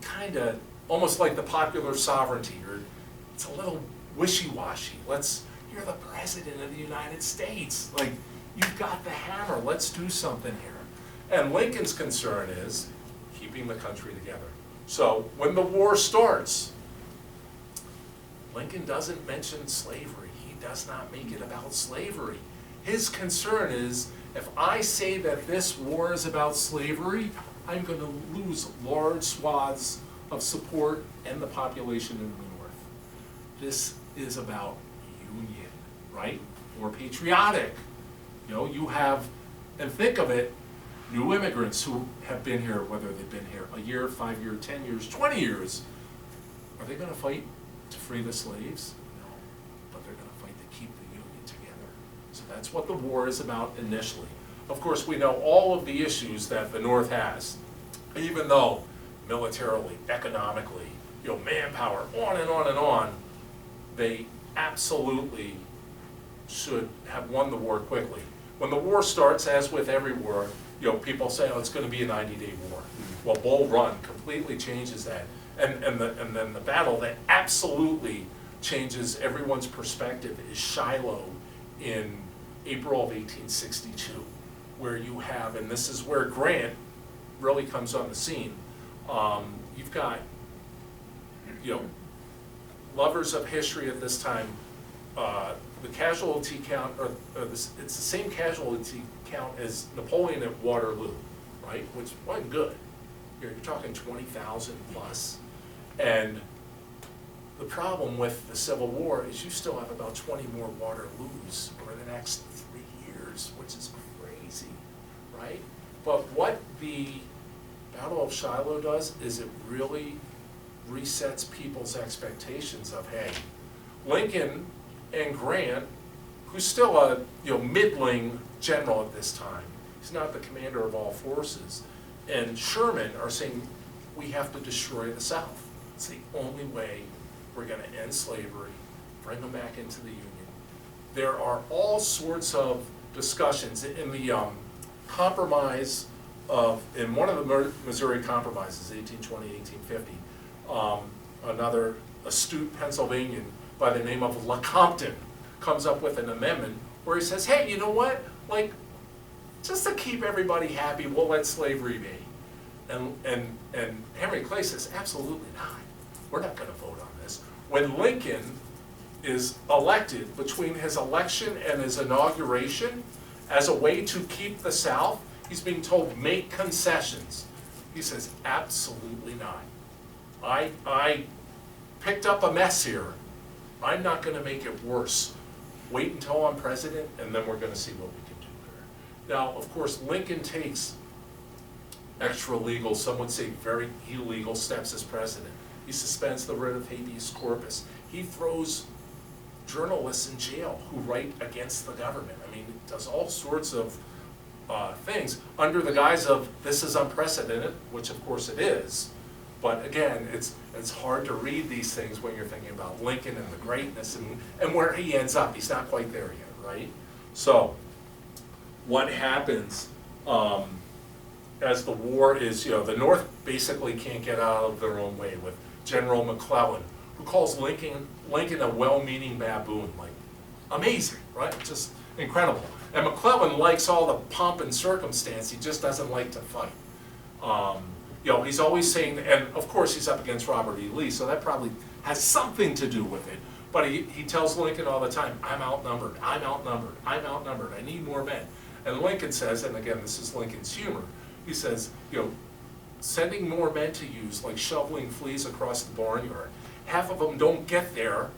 kind of almost like the popular sovereignty. It's a little wishy-washy. You're the president of the United States. Like, you've got the hammer. Let's do something here. And Lincoln's concern is keeping the country together. So when the war starts, Lincoln doesn't mention slavery. He does not make it about slavery. His concern is, if I say that this war is about slavery, I'm going to lose large swaths of support and the population in the North. This is about union, right? Or patriotic. You have, and think of it, new immigrants who have been here, whether they've been here a year, 5 years, 10 years, 20 years, are they going to fight to free the slaves? No, but they're going to fight to keep the Union together. So that's what the war is about initially. Of course, we know all of the issues that the North has, even though militarily, economically, manpower, on and on and on, they absolutely should have won the war quickly. When the war starts, as with every war, people say, oh, it's going to be a 90-day war. Well, Bull Run completely changes that. And then the battle that absolutely changes everyone's perspective is Shiloh in April of 1862, where you have, and this is where Grant really comes on the scene. You've got, lovers of history at this time, the casualty count, it's the same casualty count as Napoleon at Waterloo, right? Which wasn't good. You're talking 20,000 plus. And the problem with the Civil War is you still have about 20 more Waterloos over the next 3 years, which is crazy, right? But what the Battle of Shiloh does is it really resets people's expectations of, hey, Lincoln and Grant, who's still a middling general at this time, he's not the commander of all forces, and Sherman are saying, we have to destroy the South. It's the only way we're going to end slavery, bring them back into the Union. There are all sorts of discussions in the compromise in one of the Missouri compromises, 1820, 1850, another astute Pennsylvanian by the name of Lecompton comes up with an amendment where he says, hey, you know what, like, just to keep everybody happy, we'll let slavery be. And Henry Clay says, absolutely not. We're not going to vote on this. When Lincoln is elected, between his election and his inauguration, as a way to keep the South, he's being told, make concessions. He says, absolutely not. I picked up a mess here. I'm not going to make it worse. Wait until I'm president, and then we're going to see what we can do here. Now, of course, Lincoln takes extra legal, some would say very illegal steps as president. He suspends the writ of habeas corpus. He throws journalists in jail who write against the government. I mean, he does all sorts of things under the guise of this is unprecedented, which of course it is. But again, it's hard to read these things when you're thinking about Lincoln and the greatness and where he ends up. He's not quite there yet, right? So what happens as the war is, the North basically can't get out of their own way with General McClellan, who calls Lincoln a well-meaning baboon. Like, amazing, right? Just incredible. And McClellan likes all the pomp and circumstance. He just doesn't like to fight. You know, he's always saying, and of course he's up against Robert E. Lee, so that probably has something to do with it. But he tells Lincoln all the time, I'm outnumbered, I'm outnumbered, I'm outnumbered, I need more men. And Lincoln says, and again, this is Lincoln's humor, he says, you know, sending more men to use, like shoveling fleas across the barnyard, half of them don't get there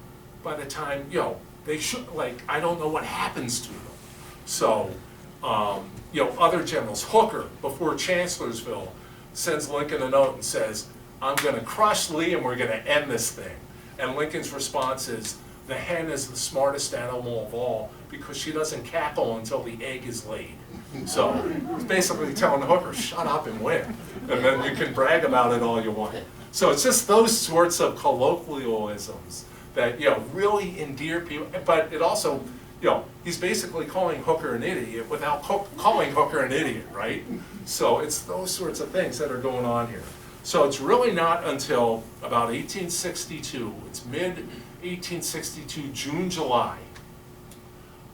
by the time, you know, they should, like, I don't know what happens to them. So, you know, other generals, Hooker, before Chancellorsville, sends Lincoln a note and says, I'm gonna crush Lee and we're gonna end this thing. And Lincoln's response is, the hen is the smartest animal of all because she doesn't cackle until the egg is laid. So he's basically telling Hooker, shut up and win. And then you can brag about it all you want. So it's just those sorts of colloquialisms that, you know, really endear people, but it also, you know, he's basically calling Hooker an idiot without calling Hooker an idiot, right? So it's those sorts of things that are going on here. So it's really not until about 1862, it's mid-1862, June, July,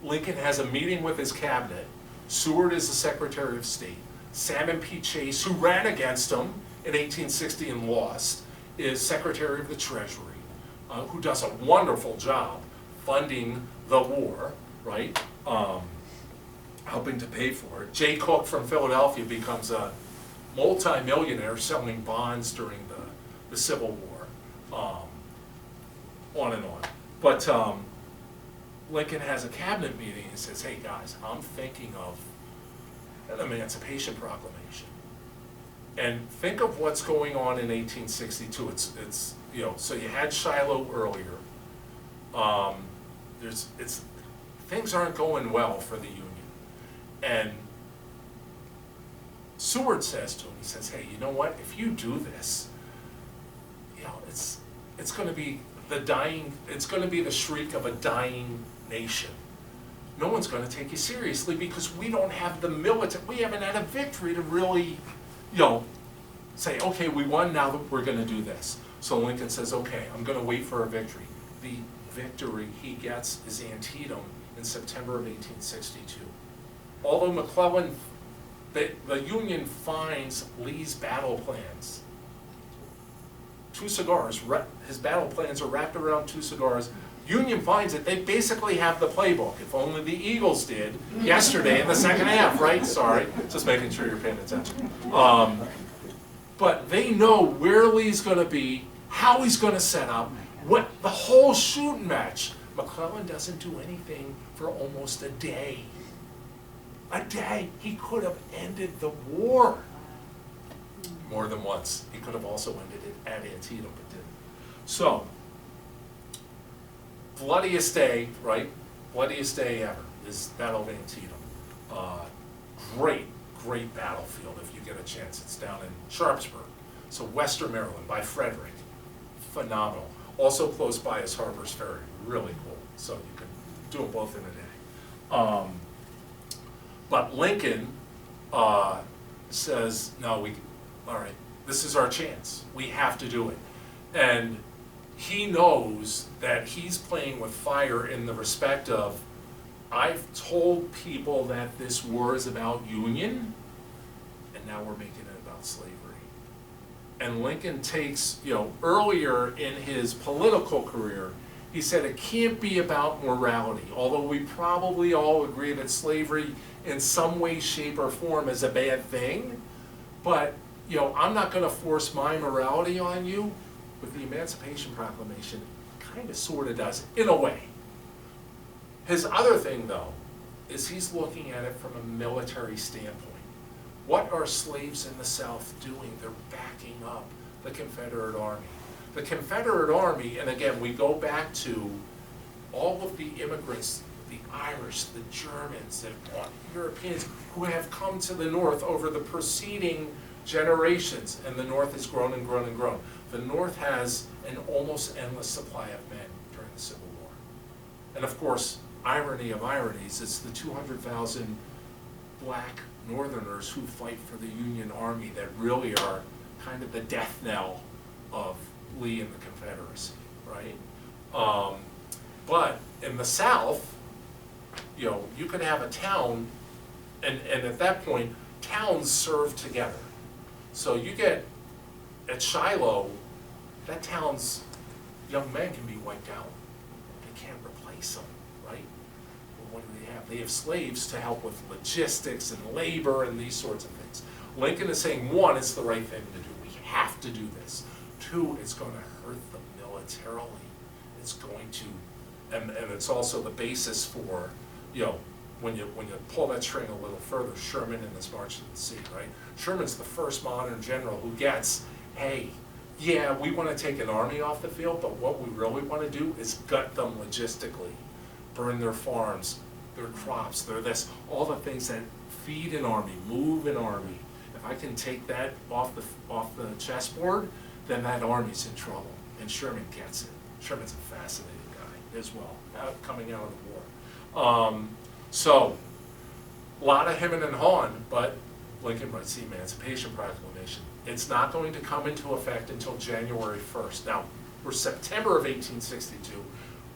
Lincoln has a meeting with his cabinet. Seward is the Secretary of State. Salmon P. Chase, who ran against him in 1860 and lost, is Secretary of the Treasury, who does a wonderful job funding the war, right? Helping to pay for it. Jay Cooke from Philadelphia becomes a multi-millionaire selling bonds during the Civil War, on and on. But Lincoln has a cabinet meeting and says, hey guys, I'm thinking of an Emancipation Proclamation. And think of what's going on in 1862. It's you know, so you had Shiloh earlier. Things aren't going well for the Union. And Seward says to him, he says, hey, you know what, if you do this, you know, it's going to be it's going to be the shriek of a dying nation. No one's going to take you seriously because we don't have the military, we haven't had a victory to really, you know, say, okay, we won, now that we're going to do this. So Lincoln says, okay, I'm going to wait for a victory. The victory he gets is Antietam in September of 1862. Although McClellan, the Union finds Lee's battle plans. 2 cigars, his battle plans are wrapped around 2 cigars. Union finds it, they basically have the playbook. If only the Eagles did yesterday in the second half, right? Sorry, just making sure you're paying attention. But they know where Lee's gonna be, how he's gonna set up, what the whole shooting match. McClellan doesn't do anything for almost a day. A day. He could have ended the war more than once. He could have also ended it at Antietam, but didn't. So, bloodiest day, right? Bloodiest day ever is Battle of Antietam. Great battlefield if you get a chance. It's down in Sharpsburg. So Western Maryland by Frederick. Phenomenal. Also close by is Harper's Ferry. Really cool. So you can do them both in a day. But Lincoln says, no, all right, this is our chance. We have to do it. And he knows that he's playing with fire in the respect of, I've told people that this war is about Union, and now we're making it about slavery. And Lincoln takes, you know, earlier in his political career, he said it can't be about morality, although we probably all agree that slavery in some way, shape, or form is a bad thing. But, you know, I'm not going to force my morality on you. With the Emancipation Proclamation, kind of sort of does, in a way. His other thing, though, is he's looking at it from a military standpoint. What are slaves in the South doing? They're backing up the Confederate Army. The Confederate Army, and again, we go back to all of the immigrants, the Irish, the Germans, the Europeans who have come to the North over the preceding generations, and the North has grown and grown and grown. The North has an almost endless supply of men during the Civil War. And of course, irony of ironies, it's the 200,000 black Northerners who fight for the Union Army that really are kind of the death knell of Lee and the Confederacy, right? But in the South, you could have a town, and at that point, towns serve together. So you get, at Shiloh, that town's young men can be wiped out. They can't replace them, right? Well, what do they have? They have slaves to help with logistics and labor and these sorts of things. Lincoln is saying, one, it's the right thing to do. We have to do this. Two, it's going to hurt them militarily. It's going to, and it's also the basis for, when you pull that string a little further, Sherman and his March to the Sea, right? Sherman's the first modern general who gets, hey, yeah, we want to take an army off the field, but what we really want to do is gut them logistically, burn their farms, their crops, their this, all the things that feed an army, move an army. If I can take that off the chessboard, then that army's in trouble, and Sherman gets it. Sherman's a fascinating guy as well, coming out of the war. So, a lot of hemming and hawing, but Lincoln writes the Emancipation Proclamation. It's not going to come into effect until January 1st. Now, we're September of 1862.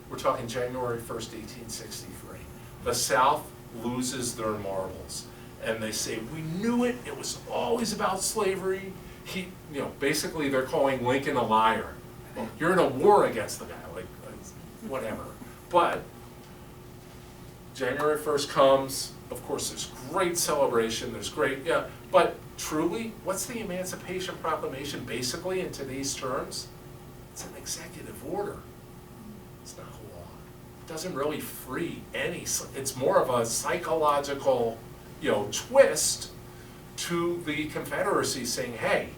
We're talking January 1st, 1863. The South loses their marbles. And they say, we knew it, it was always about slavery. Basically they're calling Lincoln a liar. Well, you're in a war against the guy, like whatever. But January 1st comes, of course there's great celebration, there's great, but truly, what's the Emancipation Proclamation basically in today's terms? It's an executive order. It's not a law. It doesn't really free any, it's more of a psychological, twist to the Confederacy saying, hey,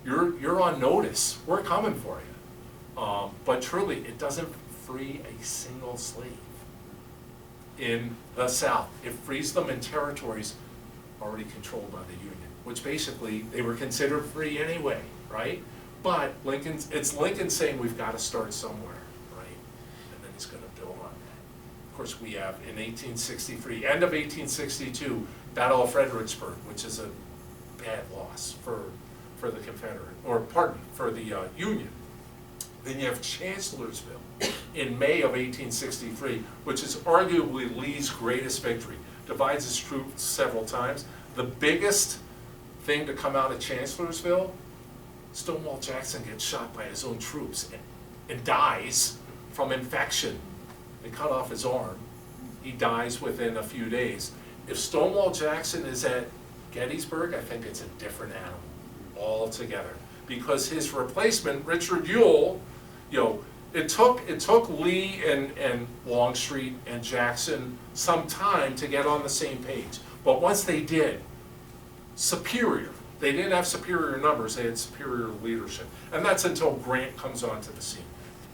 you're on notice, we're coming for you. But truly, it doesn't free a single slave in the South. It frees them in territories already controlled by the Union, which basically they were considered free anyway, right? But it's Lincoln saying we've got to start somewhere, right? And then he's going to build on that. Of course, we have in 1863, end of 1862, Battle of Fredericksburg, which is a bad loss for the Confederate, or pardon, for the Union. Then you have Chancellorsville in May of 1863, which is arguably Lee's greatest victory. Divides his troops several times. The biggest thing to come out of Chancellorsville, Stonewall Jackson gets shot by his own troops and dies from infection. They cut off his arm. He dies within a few days. If Stonewall Jackson is at Gettysburg, I think it's a different animal altogether. Because his replacement, Richard Ewell, it took Lee and Longstreet and Jackson some time to get on the same page. But once they did, superior. They didn't have superior numbers, they had superior leadership. And that's until Grant comes onto the scene.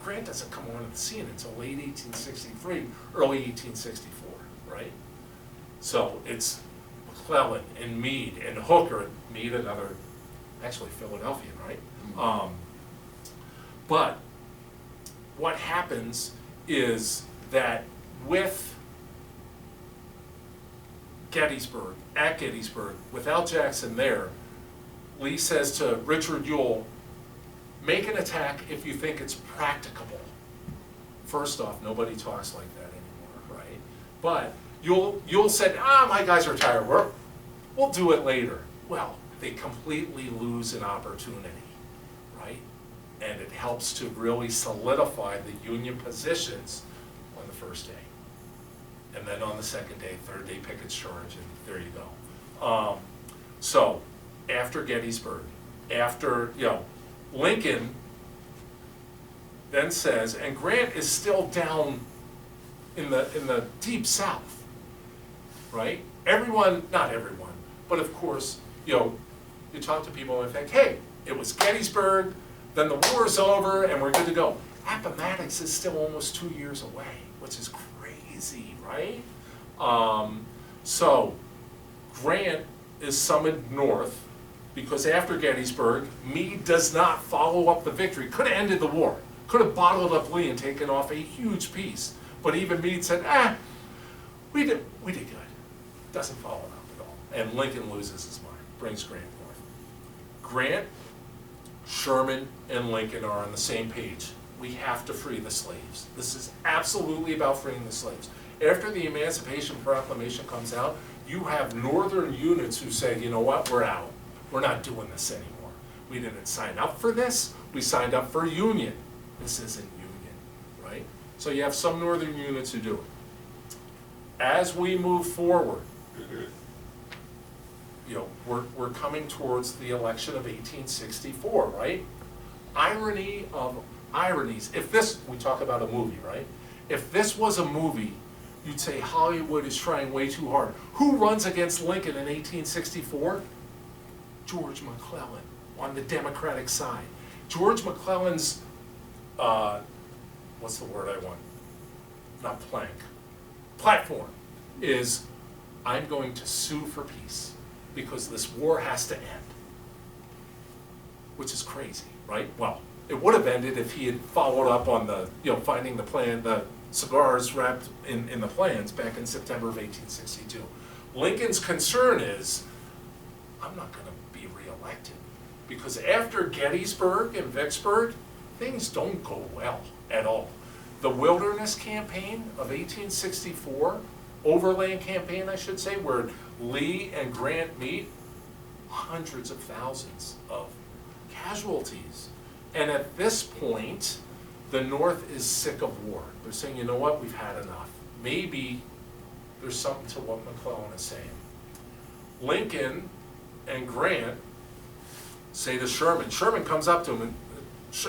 Grant doesn't come onto the scene until late 1863, early 1864, right? So it's McClellan and Meade and Hooker, Meade another, actually Philadelphian, right? But what happens is that with Gettysburg, at Gettysburg, without Jackson there, Lee says to Richard Ewell, make an attack if you think it's practicable. First off, nobody talks like that anymore, right? But Ewell said, my guys are tired, we'll do it later. Well, they completely lose an opportunity, right? And it helps to really solidify the Union positions on the first day. And then on the second day, third day, Pickett's charge, and there you go. So, after Gettysburg, after, Lincoln then says, and Grant is still down in the deep South, right? Everyone, not everyone, but of course, you talk to people and think, hey, it was Gettysburg, then the war's over, and we're good to go. Appomattox is still almost 2 years away, which is crazy, right? So Grant is summoned north because after Gettysburg, Meade does not follow up the victory. Could have ended the war. Could have bottled up Lee and taken off a huge piece. But even Meade said, we did good. Doesn't follow it up at all. And Lincoln loses his mind, brings Grant north. Grant, Sherman, and Lincoln are on the same page. we have to free the slaves. This is absolutely about freeing the slaves. After the Emancipation Proclamation comes out, you have northern units who say, you know what, we're out. We're not doing this anymore. We didn't sign up for this. We signed up for Union. This isn't Union, right? So you have some northern units who do it. As we move forward, you know, we're coming towards the election of 1864, right? Irony of ironies. If this, we talk about a movie, right? If this was a movie, you'd say Hollywood is trying way too hard. Who runs against Lincoln in 1864? George McClellan on the Democratic side. George McClellan's, what's the word I want? Not plank. Platform is, I'm going to sue for peace because this war has to end. Which is crazy, right? Well, it would have ended if he had followed up on the, you know, finding the plan, the cigars wrapped in the plans back in September of 1862. Lincoln's concern is, I'm not going to be reelected because after Gettysburg and Vicksburg, things don't go well at all. The Wilderness Campaign of 1864, Overland Campaign, I should say, where Lee and Grant meet, hundreds of thousands of casualties. And at this point, the North is sick of war. They're saying, you know what, we've had enough. Maybe there's something to what McClellan is saying. Lincoln and Grant say to Sherman, Sherman comes up to him, and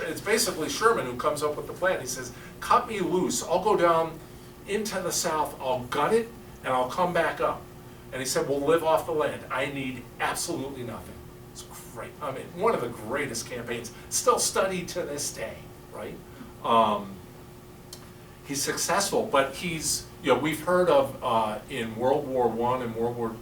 it's basically Sherman who comes up with the plan. He says, cut me loose, I'll go down into the South, I'll gut it, and I'll come back up. And he said, we'll live off the land. I need absolutely nothing. It's great. I mean, one of the greatest campaigns, still studied to this day, right? He's successful, but he's, you know, we've heard of in World War I and World War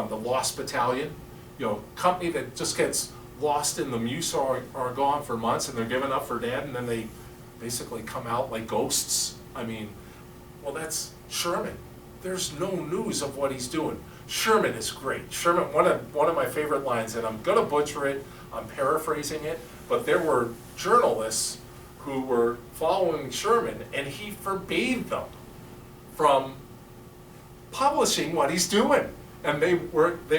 I, the Lost Battalion, you know, company that just gets lost in the Meuse are gone for months and they're given up for dead and then they basically come out like ghosts. I mean, well, that's Sherman. There's no news of what he's doing. Sherman is great. Sherman, one of my favorite lines, and I'm gonna butcher it, I'm paraphrasing it, but there were journalists who were following Sherman and he forbade them from publishing what he's doing. And they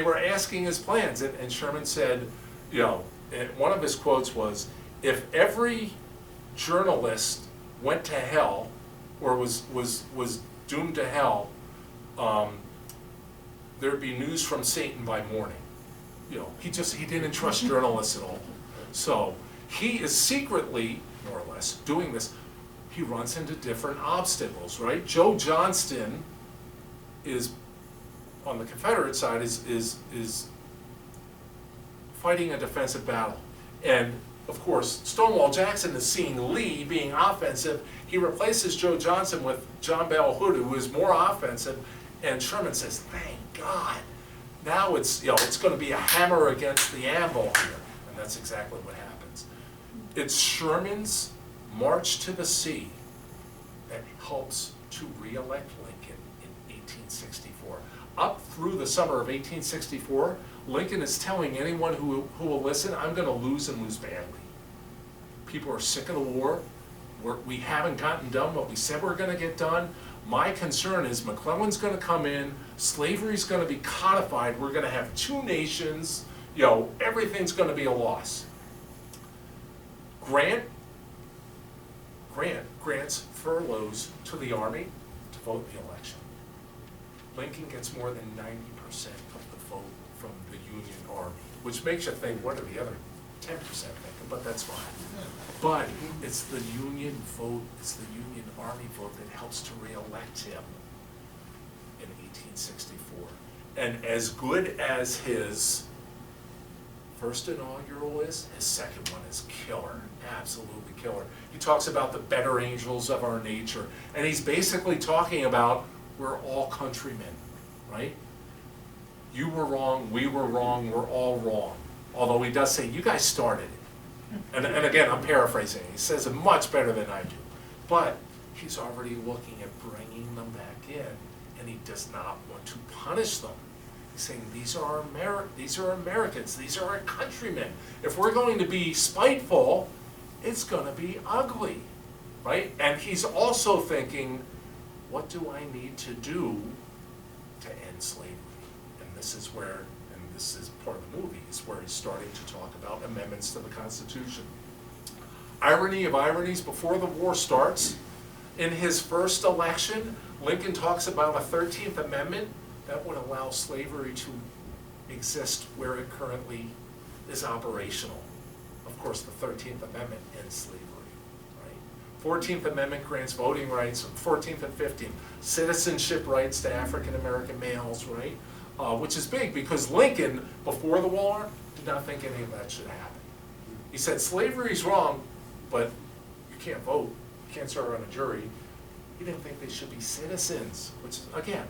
were asking his plans, and Sherman said, you know, and one of his quotes was, if every journalist went to hell or was doomed to hell, there'd be news from Satan by morning. You know, he didn't trust journalists at all. So he is secretly, more or less, doing this. He runs into different obstacles, right? Joe Johnston is, on the Confederate side, is fighting a defensive battle. And of course, Stonewall Jackson is seeing Lee being offensive. He replaces Joe Johnston with John Bell Hood, who is more offensive. And Sherman says, thank God. Now it's, you know, it's going to be a hammer against the anvil here. And that's exactly what happens. It's Sherman's march to the sea that helps to re-elect Lincoln in 1864. Up through the summer of 1864, Lincoln is telling anyone who will listen, I'm going to lose and lose badly. People are sick of the war. We haven't gotten done what we said we're going to get done. My concern is McClellan's going to come in, slavery's going to be codified, we're going to have two nations, you know, everything's going to be a loss. Grant's furloughs to the Army to vote the election. Lincoln gets more than 90% of the vote from the Union Army, which makes you think, what are the other 10% thinking? But that's fine. But it's the Union vote, it's the Union Army vote that helps to re-elect him in 1864. And as good as his first inaugural is, his second one is killer, absolutely killer. He talks about the better angels of our nature, and he's basically talking about we're all countrymen, right? You were wrong, we were wrong, we're all wrong. Although he does say, you guys started it. And again, I'm paraphrasing. He says it much better than I do. But he's already looking at bringing them back in, and he does not want to punish them. He's saying, these are Americans, these are our countrymen. If we're going to be spiteful it's gonna be ugly, right? And he's also thinking, what do I need to do to end slavery? And this is where, and this is part of the movie, is where he's starting to talk about amendments to the Constitution. Irony of ironies, before the war starts, in his first election, Lincoln talks about a 13th Amendment that would allow slavery to exist where it currently is operational. Of course, the 13th Amendment ends slavery, right? 14th Amendment grants voting rights, 14th and 15th, citizenship rights to African American males, right? Which is big because Lincoln, before the war, did not think any of that should happen. He said slavery's wrong, but you can't vote, you can't serve on a jury. He didn't think they should be citizens, which, again,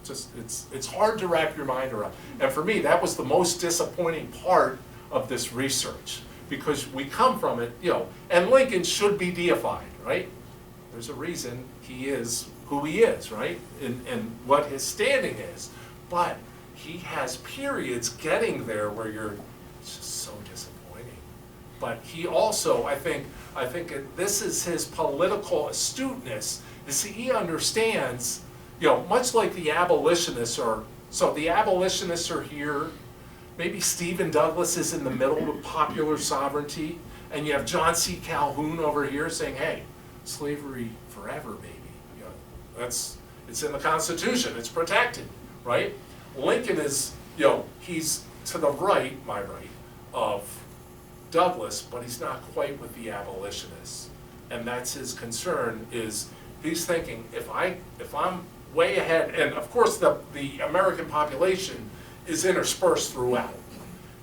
just it's hard to wrap your mind around. And for me, that was the most disappointing part of this research, because we come from it, you know, and Lincoln should be deified, right? There's a reason he is who he is, right? And what his standing is. But he has periods getting there where you're just so disappointing. But he also, I think this is his political astuteness. You see, he understands, you know, much like the abolitionists are, so the abolitionists are here, maybe Stephen Douglas is in the middle with popular sovereignty, and you have John C. Calhoun over here saying, hey, slavery forever, baby. You know, it's in the Constitution, it's protected, right? Lincoln is, you know, he's to the right, my right, of Douglas, but he's not quite with the abolitionists. And that's his concern, is he's thinking, if I'm way ahead, and of course the American population is interspersed throughout.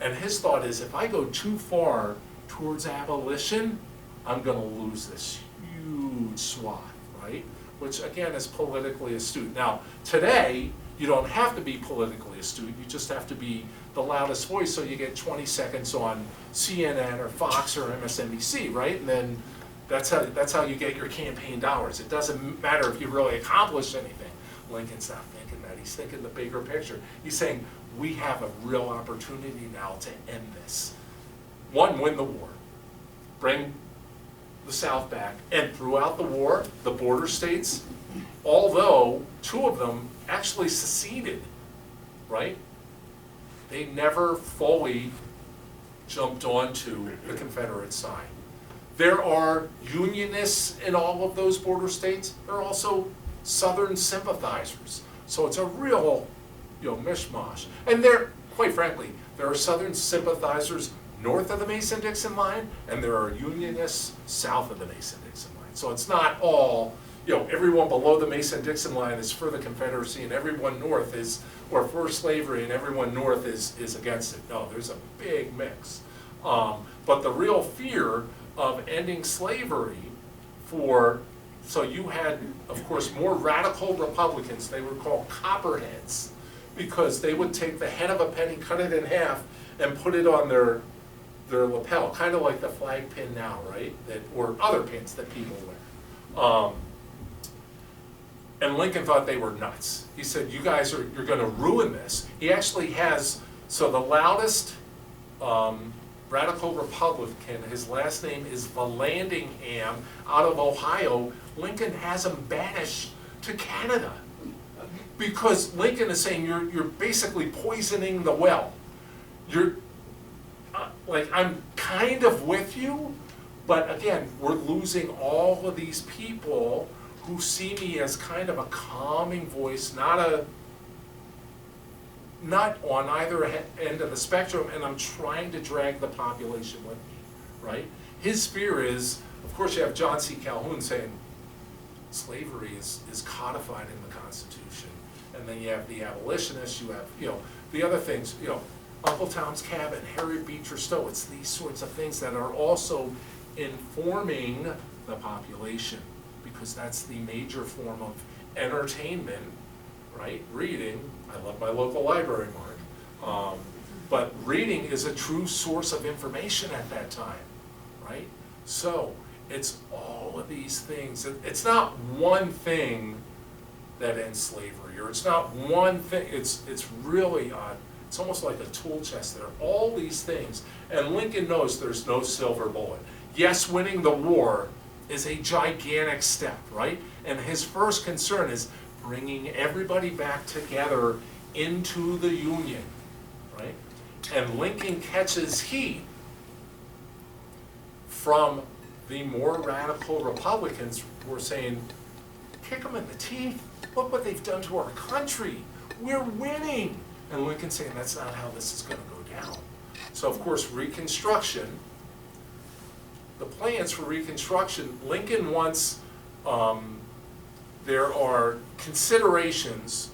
And his thought is, if I go too far towards abolition, I'm gonna lose this huge swath, right? Which again is politically astute. Now, today, you don't have to be politically astute, you just have to be the loudest voice, so you get 20 seconds on CNN or Fox or MSNBC, right? And then that's how you get your campaign dollars. It doesn't matter if you really accomplish anything. Lincoln's not thinking that, he's thinking the bigger picture. He's saying, we have a real opportunity now to end this. One, win the war, bring the South back, and throughout the war, the border states, although two of them actually seceded, right? They never fully jumped onto the Confederate side. There are Unionists in all of those border states. There are also Southern sympathizers. So it's a real, you know, mishmash. And there, quite frankly, there are Southern sympathizers north of the Mason-Dixon line, and there are Unionists south of the Mason-Dixon line. So it's not all, you know, everyone below the Mason-Dixon line is for the Confederacy, and everyone north is, or for slavery, and everyone north is against it. No, there's a big mix. But the real fear of ending slavery so you had, of course, more radical Republicans. They were called Copperheads, because they would take the head of a penny, cut it in half, and put it on their lapel, kind of like the flag pin now, right? Or other pins that people wear. And Lincoln thought they were nuts. He said, you're going to ruin this. He actually has, so the loudest radical Republican, his last name is Vallandigham, out of Ohio. Lincoln has him banished to Canada, because Lincoln is saying, you're basically poisoning the well. You're like, I'm kind of with you, but again, we're losing all of these people who see me as kind of a calming voice, not on either end of the spectrum, and I'm trying to drag the population with me, right? His fear is, of course, you have John C. Calhoun saying slavery is codified in the Constitution, and then you have the abolitionists, you have, you know, the other things, you know, Uncle Tom's Cabin, Harriet Beecher Stowe. It's these sorts of things that are also informing the population, because that's the major form of entertainment, right? Reading. I love my local library, Mark. But reading is a true source of information at that time, right? So it's all of these things. It's not one thing that ends slavery, or it's not one thing. It's really it's almost like a tool chest. There are all these things, and Lincoln knows there's no silver bullet. yes, winning the war is a gigantic step, right? And his first concern is bringing everybody back together into the Union, right? And Lincoln catches heat from the more radical Republicans who are saying, kick them in the teeth. Look what they've done to our country. We're winning. And Lincoln's saying that's not how this is going to go down. So of course, Reconstruction, the plans for Reconstruction, Lincoln wants, there are considerations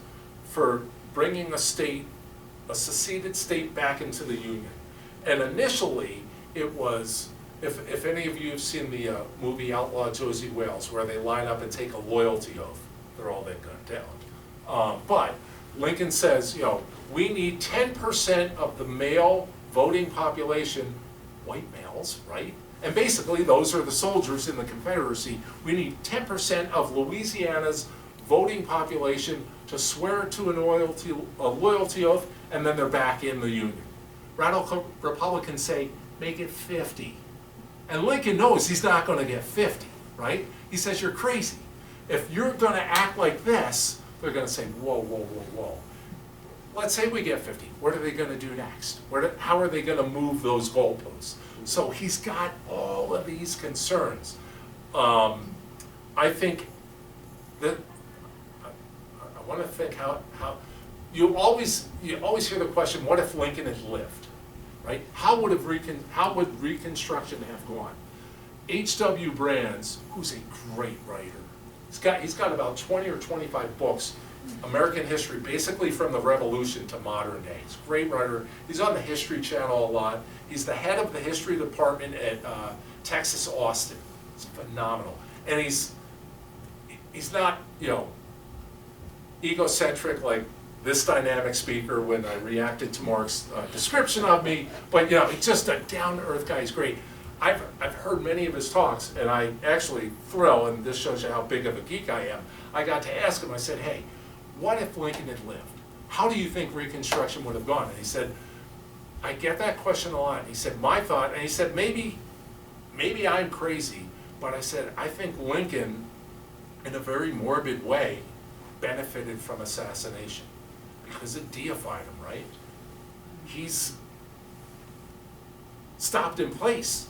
for bringing a state, a seceded state, back into the Union. And initially, it was, if any of you have seen the movie Outlaw Josie Wales, where they line up and take a loyalty oath, they're all that gunned down. But Lincoln says, you know, we need 10% of the male voting population, white males, right? And basically, those are the soldiers in the Confederacy. We need 10% of Louisiana's voting population to swear to a loyalty oath, and then they're back in the Union. Radical Republicans say, make it 50. And Lincoln knows he's not going to get 50, right? He says, you're crazy. If you're going to act like this, they're going to say, whoa, whoa, whoa, whoa. Let's say we get 50. What are they going to do next? How are they going to move those goalposts? So he's got all of these concerns. I think that I want to think how you always hear the question, what if Lincoln had lived, right? How would Reconstruction have gone? H.W. Brands, who's a great writer, he's got about 20 or 25 books, American history, basically from the Revolution to modern day. He's a great writer. He's on the History Channel a lot. He's the head of the history department at Texas Austin. It's phenomenal. And he's not, you know, egocentric like this dynamic speaker when I reacted to Mark's description of me, but you know, he's just a down-to-earth guy. He's great. I've heard many of his talks, and I actually thrill, and this shows you how big of a geek I am. I got to ask him, I said, hey, what if Lincoln had lived? How do you think Reconstruction would have gone? And he said, I get that question a lot. And he said, my thought, and he said, maybe I'm crazy, but I said, I think Lincoln, in a very morbid way, benefited from assassination because it deified him, right? He's stopped in place,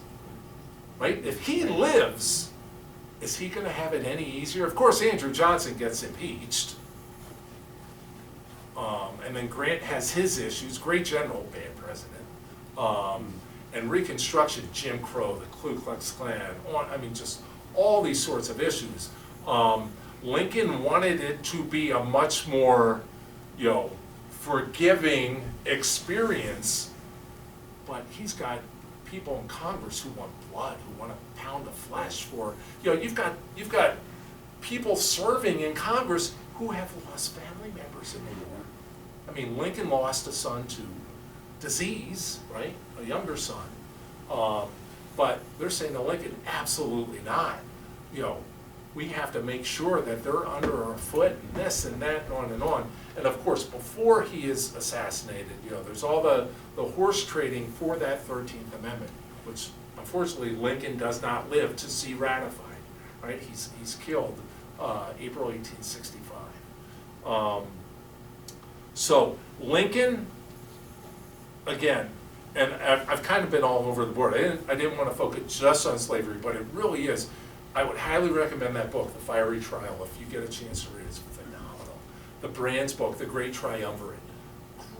right? If he lives, is he going to have it any easier? Of course, Andrew Johnson gets impeached. And then Grant has his issues, great general, bad president. And Reconstruction, Jim Crow, the Ku Klux Klan, I mean, just all these sorts of issues. Lincoln wanted it to be a much more, you know, forgiving experience, but he's got people in Congress who want blood, who want a pound of flesh for, you know, you've got people serving in Congress who have lost family members in the war. I mean, Lincoln lost a son to disease, right? A younger son. But they're saying to Lincoln, absolutely not. You know, we have to make sure that they're under our foot and this and that and on and on. And of course, before he is assassinated, you know, there's all the horse trading for that 13th Amendment, which unfortunately Lincoln does not live to see ratified, right? He's killed April 1865. So Lincoln, again, and I've kind of been all over the board. I didn't want to focus just on slavery, but it really is. I would highly recommend that book, The Fiery Trial, if you get a chance to read it. It's phenomenal. The Brands book, The Great Triumvirate,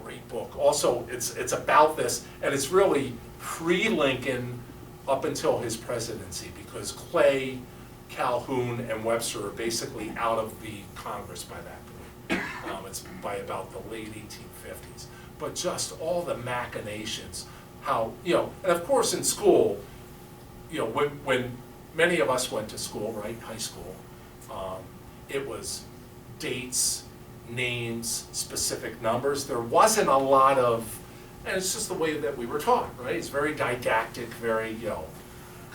great book. Also, it's about this, and it's really pre-Lincoln up until his presidency, because Clay, Calhoun, and Webster are basically out of the Congress by that point. It's by about the late 1850s. But just all the machinations, how, you know, and of course in school, you know, when many of us went to school, right, high school, it was dates, names, specific numbers. There wasn't a lot of, and it's just the way that we were taught, right? It's very didactic, very, you know,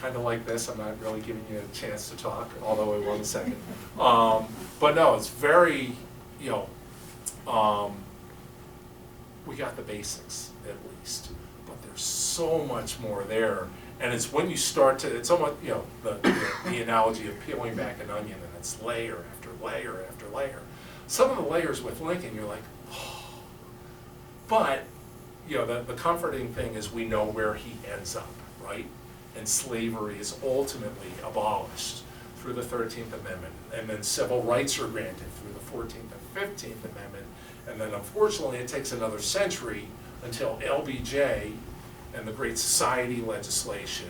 kind of like this. I'm not really giving you a chance to talk, although I will in a second. But no, it's very, you know, we got the basics at least, but there's so much more there. And it's when you start to, it's almost, you know, the analogy of peeling back an onion, and it's layer after layer after layer. Some of the layers with Lincoln, you're like, oh. But, you know, the comforting thing is we know where he ends up, right? And slavery is ultimately abolished through the 13th Amendment, and then civil rights are granted through the 14th and 15th Amendment, and then unfortunately it takes another century until LBJ and the Great Society legislation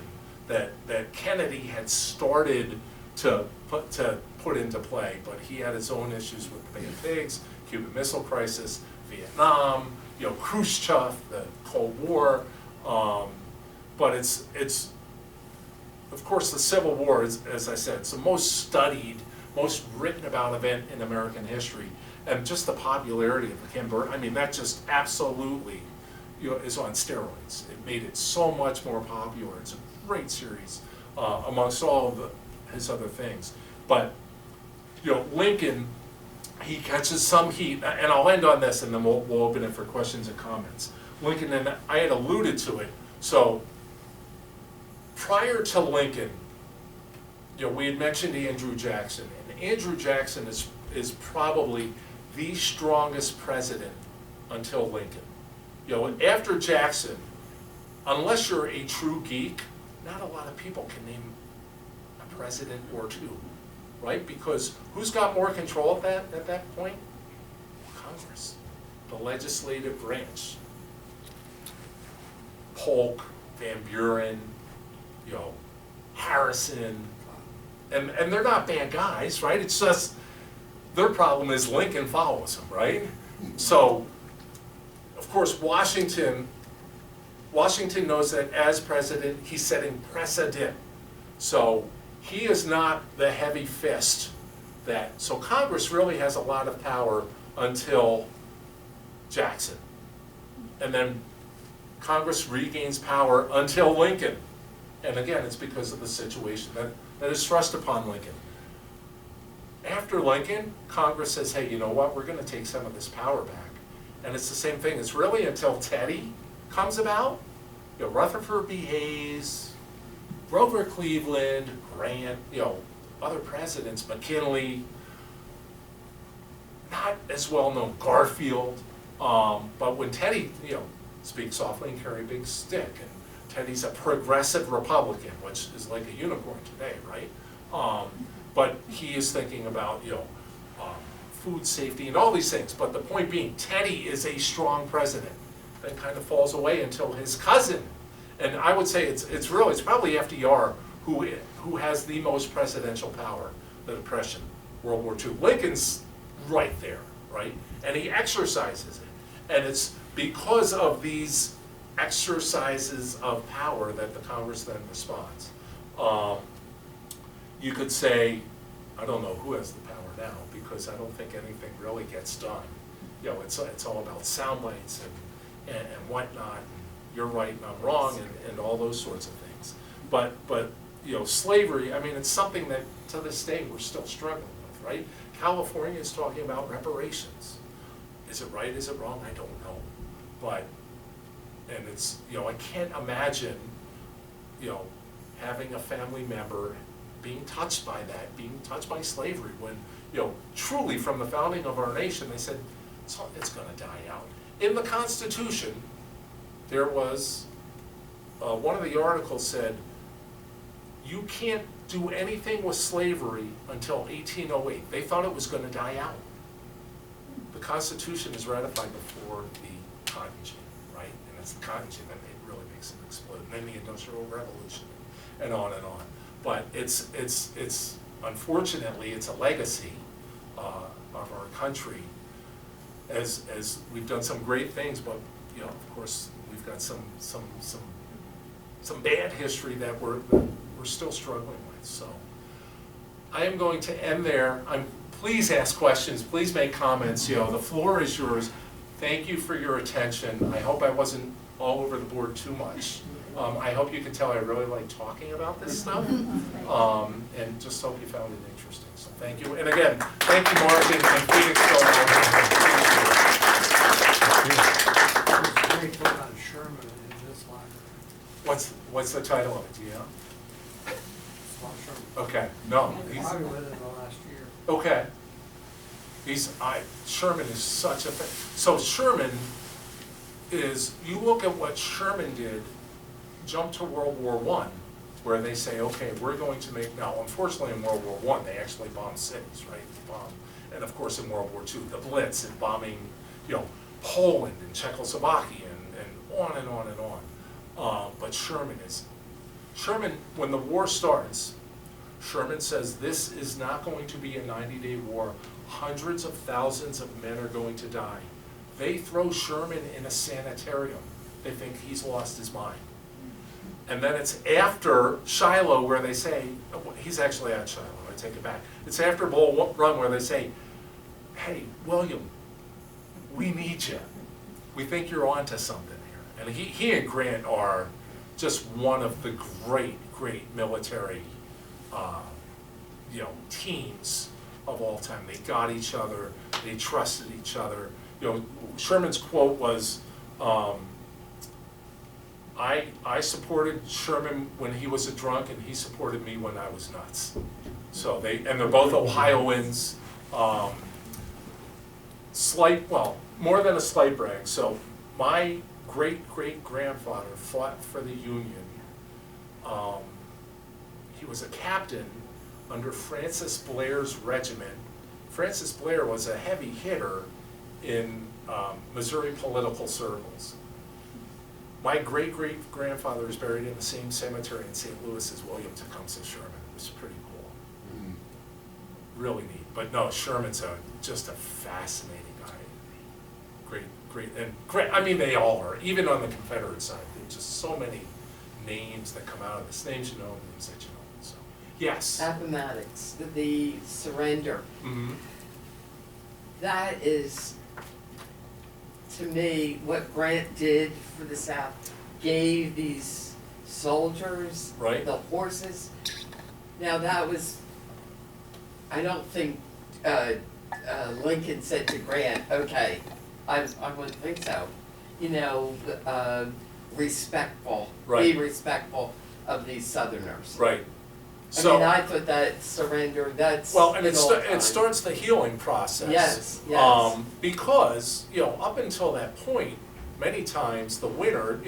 that Kennedy had started to put into play, but he had his own issues with the Bay of Pigs, Cuban Missile Crisis, Vietnam, you know, Khrushchev, the Cold War, but it's of course the Civil War is, as I said, it's the most studied, most written about event in American history, and just the popularity of the Ken Burns, I mean, that just absolutely, you know, is on steroids. It made it so much more popular. It's a great series amongst all of his other things. But, you know, Lincoln, he catches some heat, and I'll end on this, and then we'll open it for questions and comments. Lincoln, and I had alluded to it, so prior to Lincoln, you know, we had mentioned Andrew Jackson, and Andrew Jackson is probably the strongest president until Lincoln. You know, after Jackson, unless you're a true geek, not a lot of people can name a president or two, right? Because who's got more control at that point? Congress, the legislative branch. Polk, Van Buren, you know, Harrison, and they're not bad guys, right? It's just their problem is Lincoln follows them, right? So, of course, Washington knows that as president, he's setting precedent. So he is not the heavy fist so Congress really has a lot of power until Jackson. And then Congress regains power until Lincoln. And again, it's because of the situation that is thrust upon Lincoln. After Lincoln, Congress says, hey, you know what, we're gonna take some of this power back. And it's the same thing, it's really until Teddy comes about, you know, Rutherford B. Hayes, Grover Cleveland, Grant, you know, other presidents, McKinley, not as well known, Garfield, but when Teddy, you know, speaks softly and carry a big stick, and Teddy's a progressive Republican, which is like a unicorn today, right? But he is thinking about, you know, food safety and all these things. But the point being, Teddy is a strong president. Then kind of falls away until his cousin, and I would say it's probably FDR who has the most presidential power. The Depression, World War II. Lincoln's right there, right? And he exercises it, and it's because of these exercises of power that the Congress then responds. You could say, I don't know who has the power now, because I don't think anything really gets done. You know, it's all about sound bites and whatnot. And you're right and I'm wrong, and all those sorts of things. But you know, slavery, I mean, it's something that to this day we're still struggling with, right? California is talking about reparations. Is it right, is it wrong? I don't know. But, and it's, you know, I can't imagine, you know, having a family member being touched by that, being touched by slavery, when, you know, truly from the founding of our nation, they said, it's gonna die out. In the Constitution, there was, one of the articles said, you can't do anything with slavery until 1808. They thought it was gonna die out. The Constitution is ratified before the cotton gin, right? And it's the cotton gin that really makes it explode. And then the Industrial Revolution, and on and on. But it's unfortunately, it's a legacy of our country. As we've done some great things, but, you know, of course, we've got some bad history that we're still struggling with. So I am going to end there. Please ask questions, please make comments. You know, the floor is yours. Thank you for your attention. I hope I wasn't all over the board too much. I hope you can tell I really like talking about this stuff, and just hope you found it interesting. So thank you. And again, thank you, Mark, and Phoenixville. Great book on Sherman in this library. What's What's the title of it, do you know? Okay, no, he's, Probably within the last year. okay. Sherman is such a, so Sherman is, you look at what Sherman did, jump to World War I, where they say, okay, we're going to make, now unfortunately in World War I, they actually bombed cities, right? They bombed, and of course in World War II, the Blitz and bombing, Poland and Czechoslovakia and on and on and on. But Sherman, when the war starts, Sherman says this is not going to be a 90-day war. Hundreds of thousands of men are going to die. They throw Sherman in a sanitarium. They think he's lost his mind. And then it's after Shiloh where they say, he's actually at Shiloh, I take it back. It's after Bull Run where they say, hey, William, we need you. We think you're onto something here. And he and Grant are just one of the great military teams of all time. They got each other, they trusted each other. Sherman's quote was, I supported Sherman when he was a drunk and he supported me when I was nuts. So they're both Ohioans, more than a slight brag. So my great-great-grandfather fought for the Union. He was a captain under Francis Blair's regiment. Francis Blair was a heavy hitter in Missouri political circles. My great-great-grandfather is buried in the same cemetery in St. Louis as William Tecumseh Sherman. It was pretty cool. Really neat. But no, Sherman's just a fascinating guy. Great. I mean, they all are. Even on the Confederate side, there's just so many names that come out of this. Names you know, names that you know. So, yes. Appomattox, the surrender. Mm-hmm. That is, to me, what Grant did for the South. Gave these soldiers Right. the horses. Now that was, I don't think Lincoln said to Grant, okay, I wouldn't think so. Respectful, Right. be respectful of these Southerners. Right. I thought that surrender, that's. Well, and in all time. it starts the healing process. Yes. Because, up until that point, many times the winner,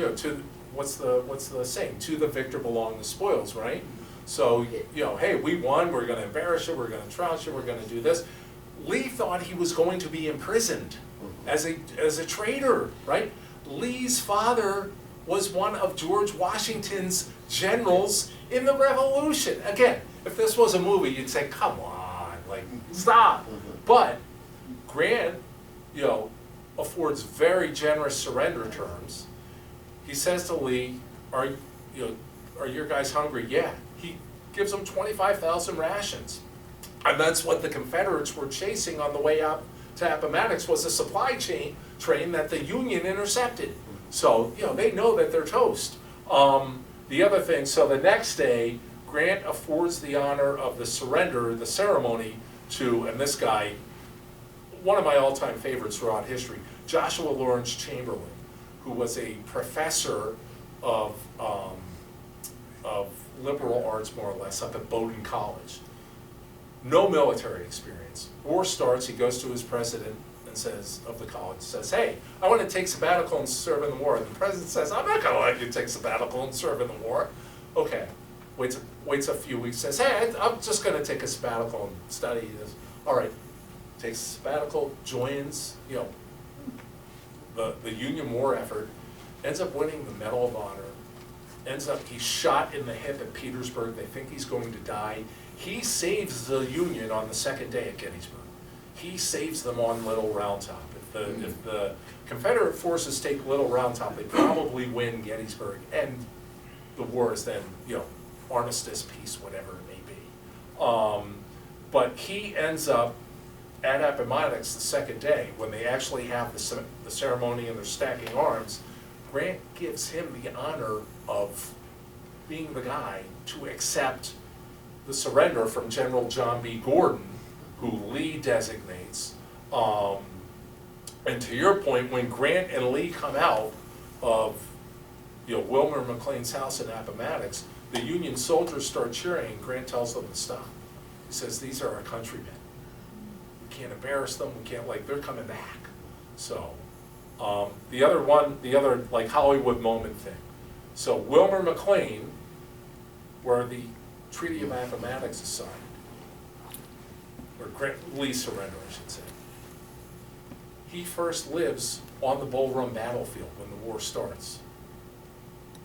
what's the saying? To the victor belong the spoils, right? So, hey, we won, we're gonna embarrass you, we're gonna trounce you, we're gonna do this. Lee thought he was going to be imprisoned as a traitor, right? Lee's father was one of George Washington's generals in the Revolution. Again, if this was a movie, you'd say, come on, stop. But Grant, affords very generous surrender terms. He says to Lee, are your guys hungry? Yeah. He gives them 25,000 rations. And that's what the Confederates were chasing on the way up to Appomattox, was a supply train that the Union intercepted. So, they know that they're toast. The other thing, so the next day, Grant affords the honor of the surrender, the ceremony, to, and this guy, one of my all-time favorites throughout history, Joshua Lawrence Chamberlain, who was a professor of liberal arts, more or less, up at Bowdoin College. No military experience. War starts, he goes to his president and says, of the college, says, hey, I want to take sabbatical and serve in the war. And the president says, I'm not going to let you take sabbatical and serve in the war. Okay, waits a few weeks, says, hey, I'm just going to take a sabbatical and study this. All right, takes a sabbatical, joins, the Union war effort, ends up winning the Medal of Honor, he's shot in the hip at Petersburg. They think he's going to die. He saves the Union on the second day at Gettysburg. He saves them on Little Round Top. If the Confederate forces take Little Round Top, they probably win Gettysburg, and the war is then, armistice, peace, whatever it may be. But he ends up at Appomattox the second day, when they actually have the ceremony and they're stacking arms. Grant gives him the honor of being the guy to accept the surrender from General John B. Gordon, who Lee designates. And to your point, when Grant and Lee come out of Wilmer McLean's house in Appomattox, the Union soldiers start cheering, and Grant tells them to stop. He says, these are our countrymen. We can't embarrass them, we can't, they're coming back. So, the other like Hollywood moment thing. So Wilmer McLean, where the Treaty of Appomattox is signed, or Lee surrender, I should say. He first lives on the Bull Run battlefield when the war starts.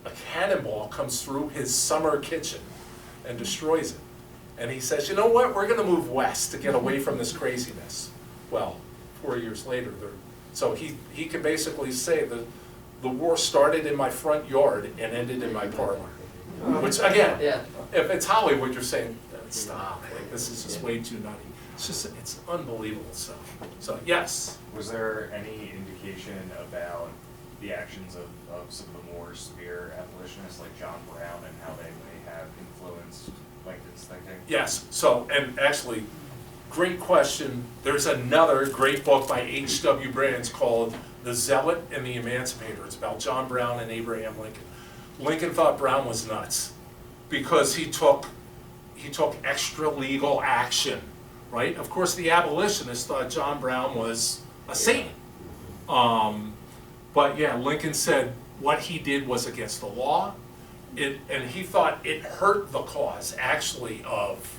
A cannonball comes through his summer kitchen and destroys it. And he says, you know what, we're gonna move west to get away from this craziness. Well, 4 years later, so he can basically say that the war started in my front yard and ended in my parlor. Which again, Yeah. if it's Hollywood, you're saying, stop, this is just way too nutty. It's unbelievable stuff. So yes. Was there any indication about the actions of some of the more severe abolitionists like John Brown and how they may have influenced Lincoln's thinking? Yes, so, and actually, great question. There's another great book by H.W. Brands called The Zealot and the Emancipator. It's about John Brown and Abraham Lincoln. Lincoln thought Brown was nuts because he took extra legal action, right? Of course, the abolitionists thought John Brown was a saint. But yeah, Lincoln said what he did was against the law, and he thought it hurt the cause, actually, of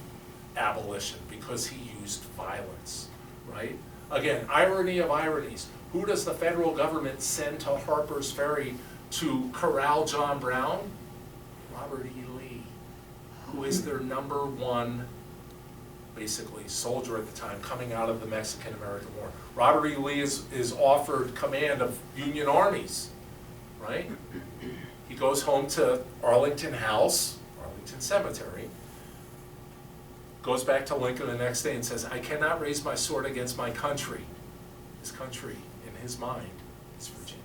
abolition because he used violence, right? Again, irony of ironies. Who does the federal government send to Harper's Ferry to corral John Brown? Robert E. Lee, who is their #1, basically, soldier at the time coming out of the Mexican-American War. Robert E. Lee is offered command of Union armies, right? He goes home to Arlington House, Arlington Cemetery, goes back to Lincoln the next day and says, I cannot raise my sword against my country. His country, in his mind, is Virginia,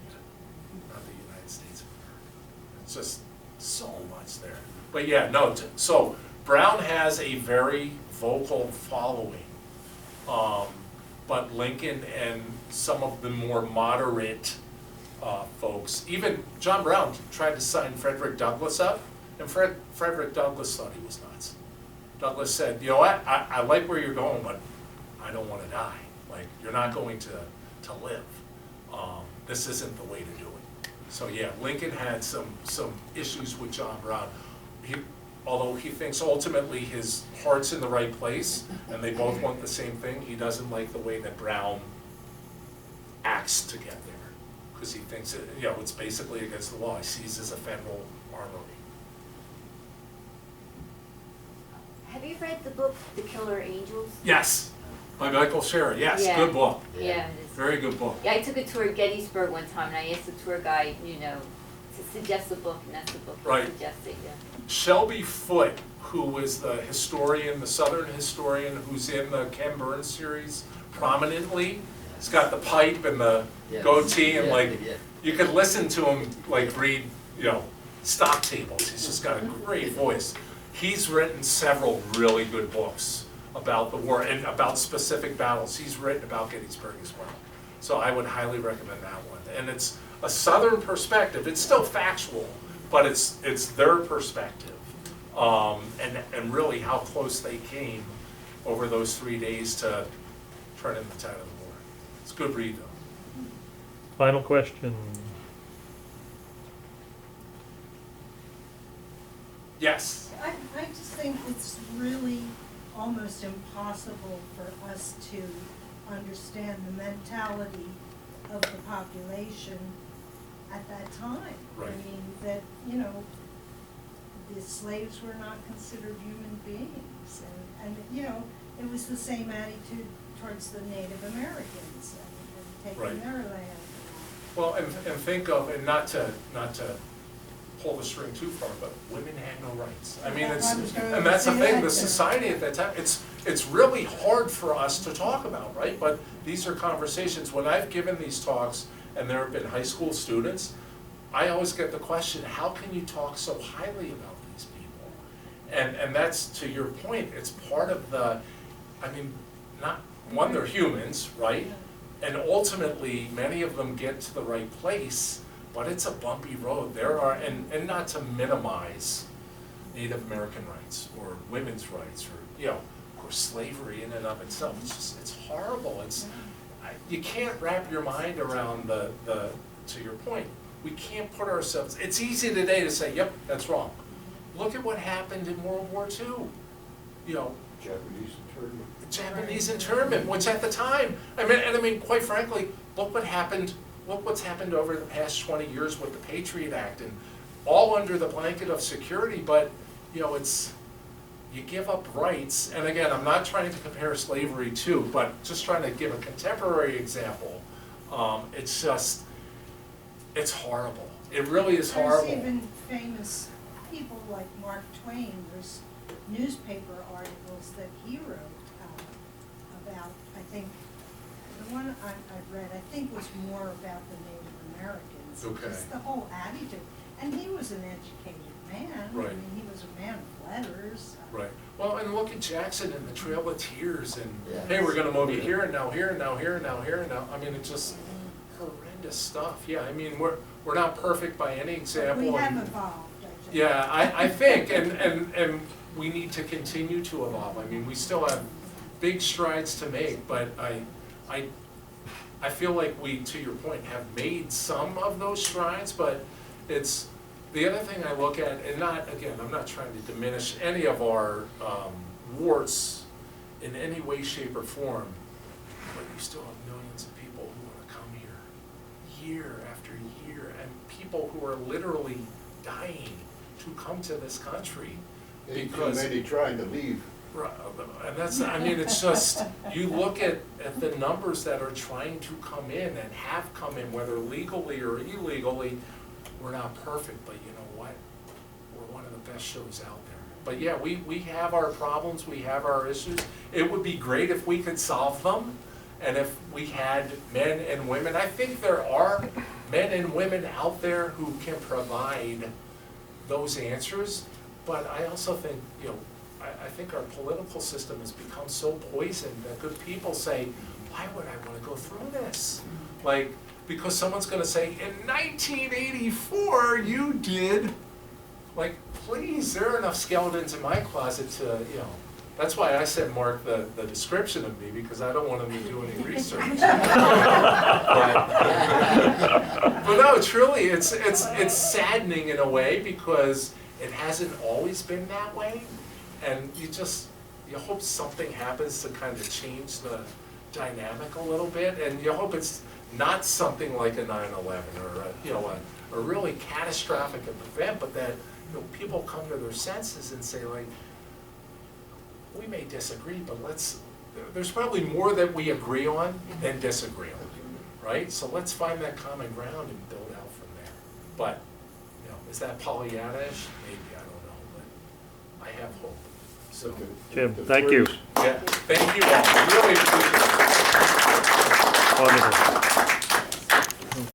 not the United States of America. It's just so much there. But yeah, no, so Brown has a very vocal following, but Lincoln and some of the more moderate folks, even John Brown tried to sign Frederick Douglass up, and Frederick Douglass thought he was nuts. Douglass said, you know what, I like where you're going, but I don't want to die. Like, you're not going to live. This isn't the way to do it. So yeah, Lincoln had some issues with John Brown. Although he thinks ultimately his heart's in the right place, and they both want the same thing, he doesn't like the way that Brown acts to get there. Because he thinks it's basically against the law. He sees as a federal armory. Have you read the book, The Killer Angels? Yes, by Michael Shara. Yes, Yeah. good book. Yeah, it is. Very good book. Yeah, I took a tour of Gettysburg one time, and I asked the tour guide, to suggest a book, and that's the book Right. he suggested, yeah. Shelby Foote, who was the historian, the Southern historian, who's in the Ken Burns series prominently. He's got the pipe and the Yes. goatee, and Yeah. you could listen to him read, stock tables. He's just got a great voice. He's written several really good books about the war and about specific battles. He's written about Gettysburg as well. So I would highly recommend that one. And it's a Southern perspective. It's still factual, but it's their perspective. And really how close they came over those 3 days to turning the tide of the war. It's a good read, though. Final question. Yes. I just think it's really almost impossible for us to understand the mentality of the population at that time. Right. I mean, that, the slaves were not considered human beings. And it was the same attitude towards the Native Americans and taking Right. their land. Well, and think of, and not to pull the string too far, but women had no rights. I mean, and that's the thing, the society at that time, it's really hard for us to talk about, right? But these are conversations. When I've given these talks, and there have been high school students, I always get the question, how can you talk so highly about these people? And that's, to your point, it's part of they're humans, right? And ultimately, many of them get to the right place, but it's a bumpy road. There are, and not to minimize Native American rights or women's rights or, or slavery in and of itself. It's horrible. You can't wrap your mind around to your point, we can't put ourselves, it's easy today to say, yep, that's wrong. Look at what happened in World War II. Japanese internment, which at the time, I mean, quite frankly, look what's happened over the past 20 years with the Patriot Act, and all under the blanket of security, but, you give up rights, and again, I'm not trying to compare slavery to, but just trying to give a contemporary example. It's horrible. It really is horrible. There's even famous people like Mark Twain. There's newspaper articles that he wrote about, I think, the one I've read, I think was more about the Native Americans. Okay. Just the whole attitude. And he was an educated man. Right. I mean, he was a man of letters. Right. Well, and look at Jackson and the Trail of Tears, and Yes. hey, we're going to move you here and now here and now here and now here and now. I mean, it's just horrendous stuff. Yeah, I mean, we're not perfect by any example. We have and- evolved, I think. Yeah, I think, and we need to continue to evolve. I mean, we still have big strides to make, but I feel like we, to your point, have made some of those strides, but it's, the other thing I look at, and I'm not trying to diminish any of our warts in any way, shape, or form, but you still have millions of people who want to come here, year after year, and people who are literally dying to come to this country because. Too many trying to leave. Right, and that's, I mean, it's just, you look at the numbers that are trying to come in and have come in, whether legally or illegally, we're not perfect, but you know what? We're one of the best shows out there. But yeah, we have our problems, we have our issues. It would be great if we could solve them, and if we had men and women. I think there are men and women out there who can provide those answers, but I also think, I think our political system has become so poisoned that good people say, why would I want to go through this? Like, because someone's going to say, in 1984 you did. Like, please, there are enough skeletons in my closet to, that's why I said mark the description of me, because I don't want them to do any research. But no, truly, it's saddening in a way, because it hasn't always been that way. And you hope something happens to kind of change the dynamic a little bit, and you hope it's not something like a 9/11 or a really catastrophic event, but that people come to their senses and say, like, we may disagree, but there's probably more that we agree on than disagree on, right? So let's find that common ground and build out from there. But is that Pollyanna-ish? Maybe, I don't know, but I have hope. So, Jim, thank you. yeah, thank you all. I really appreciate it. Wonderful.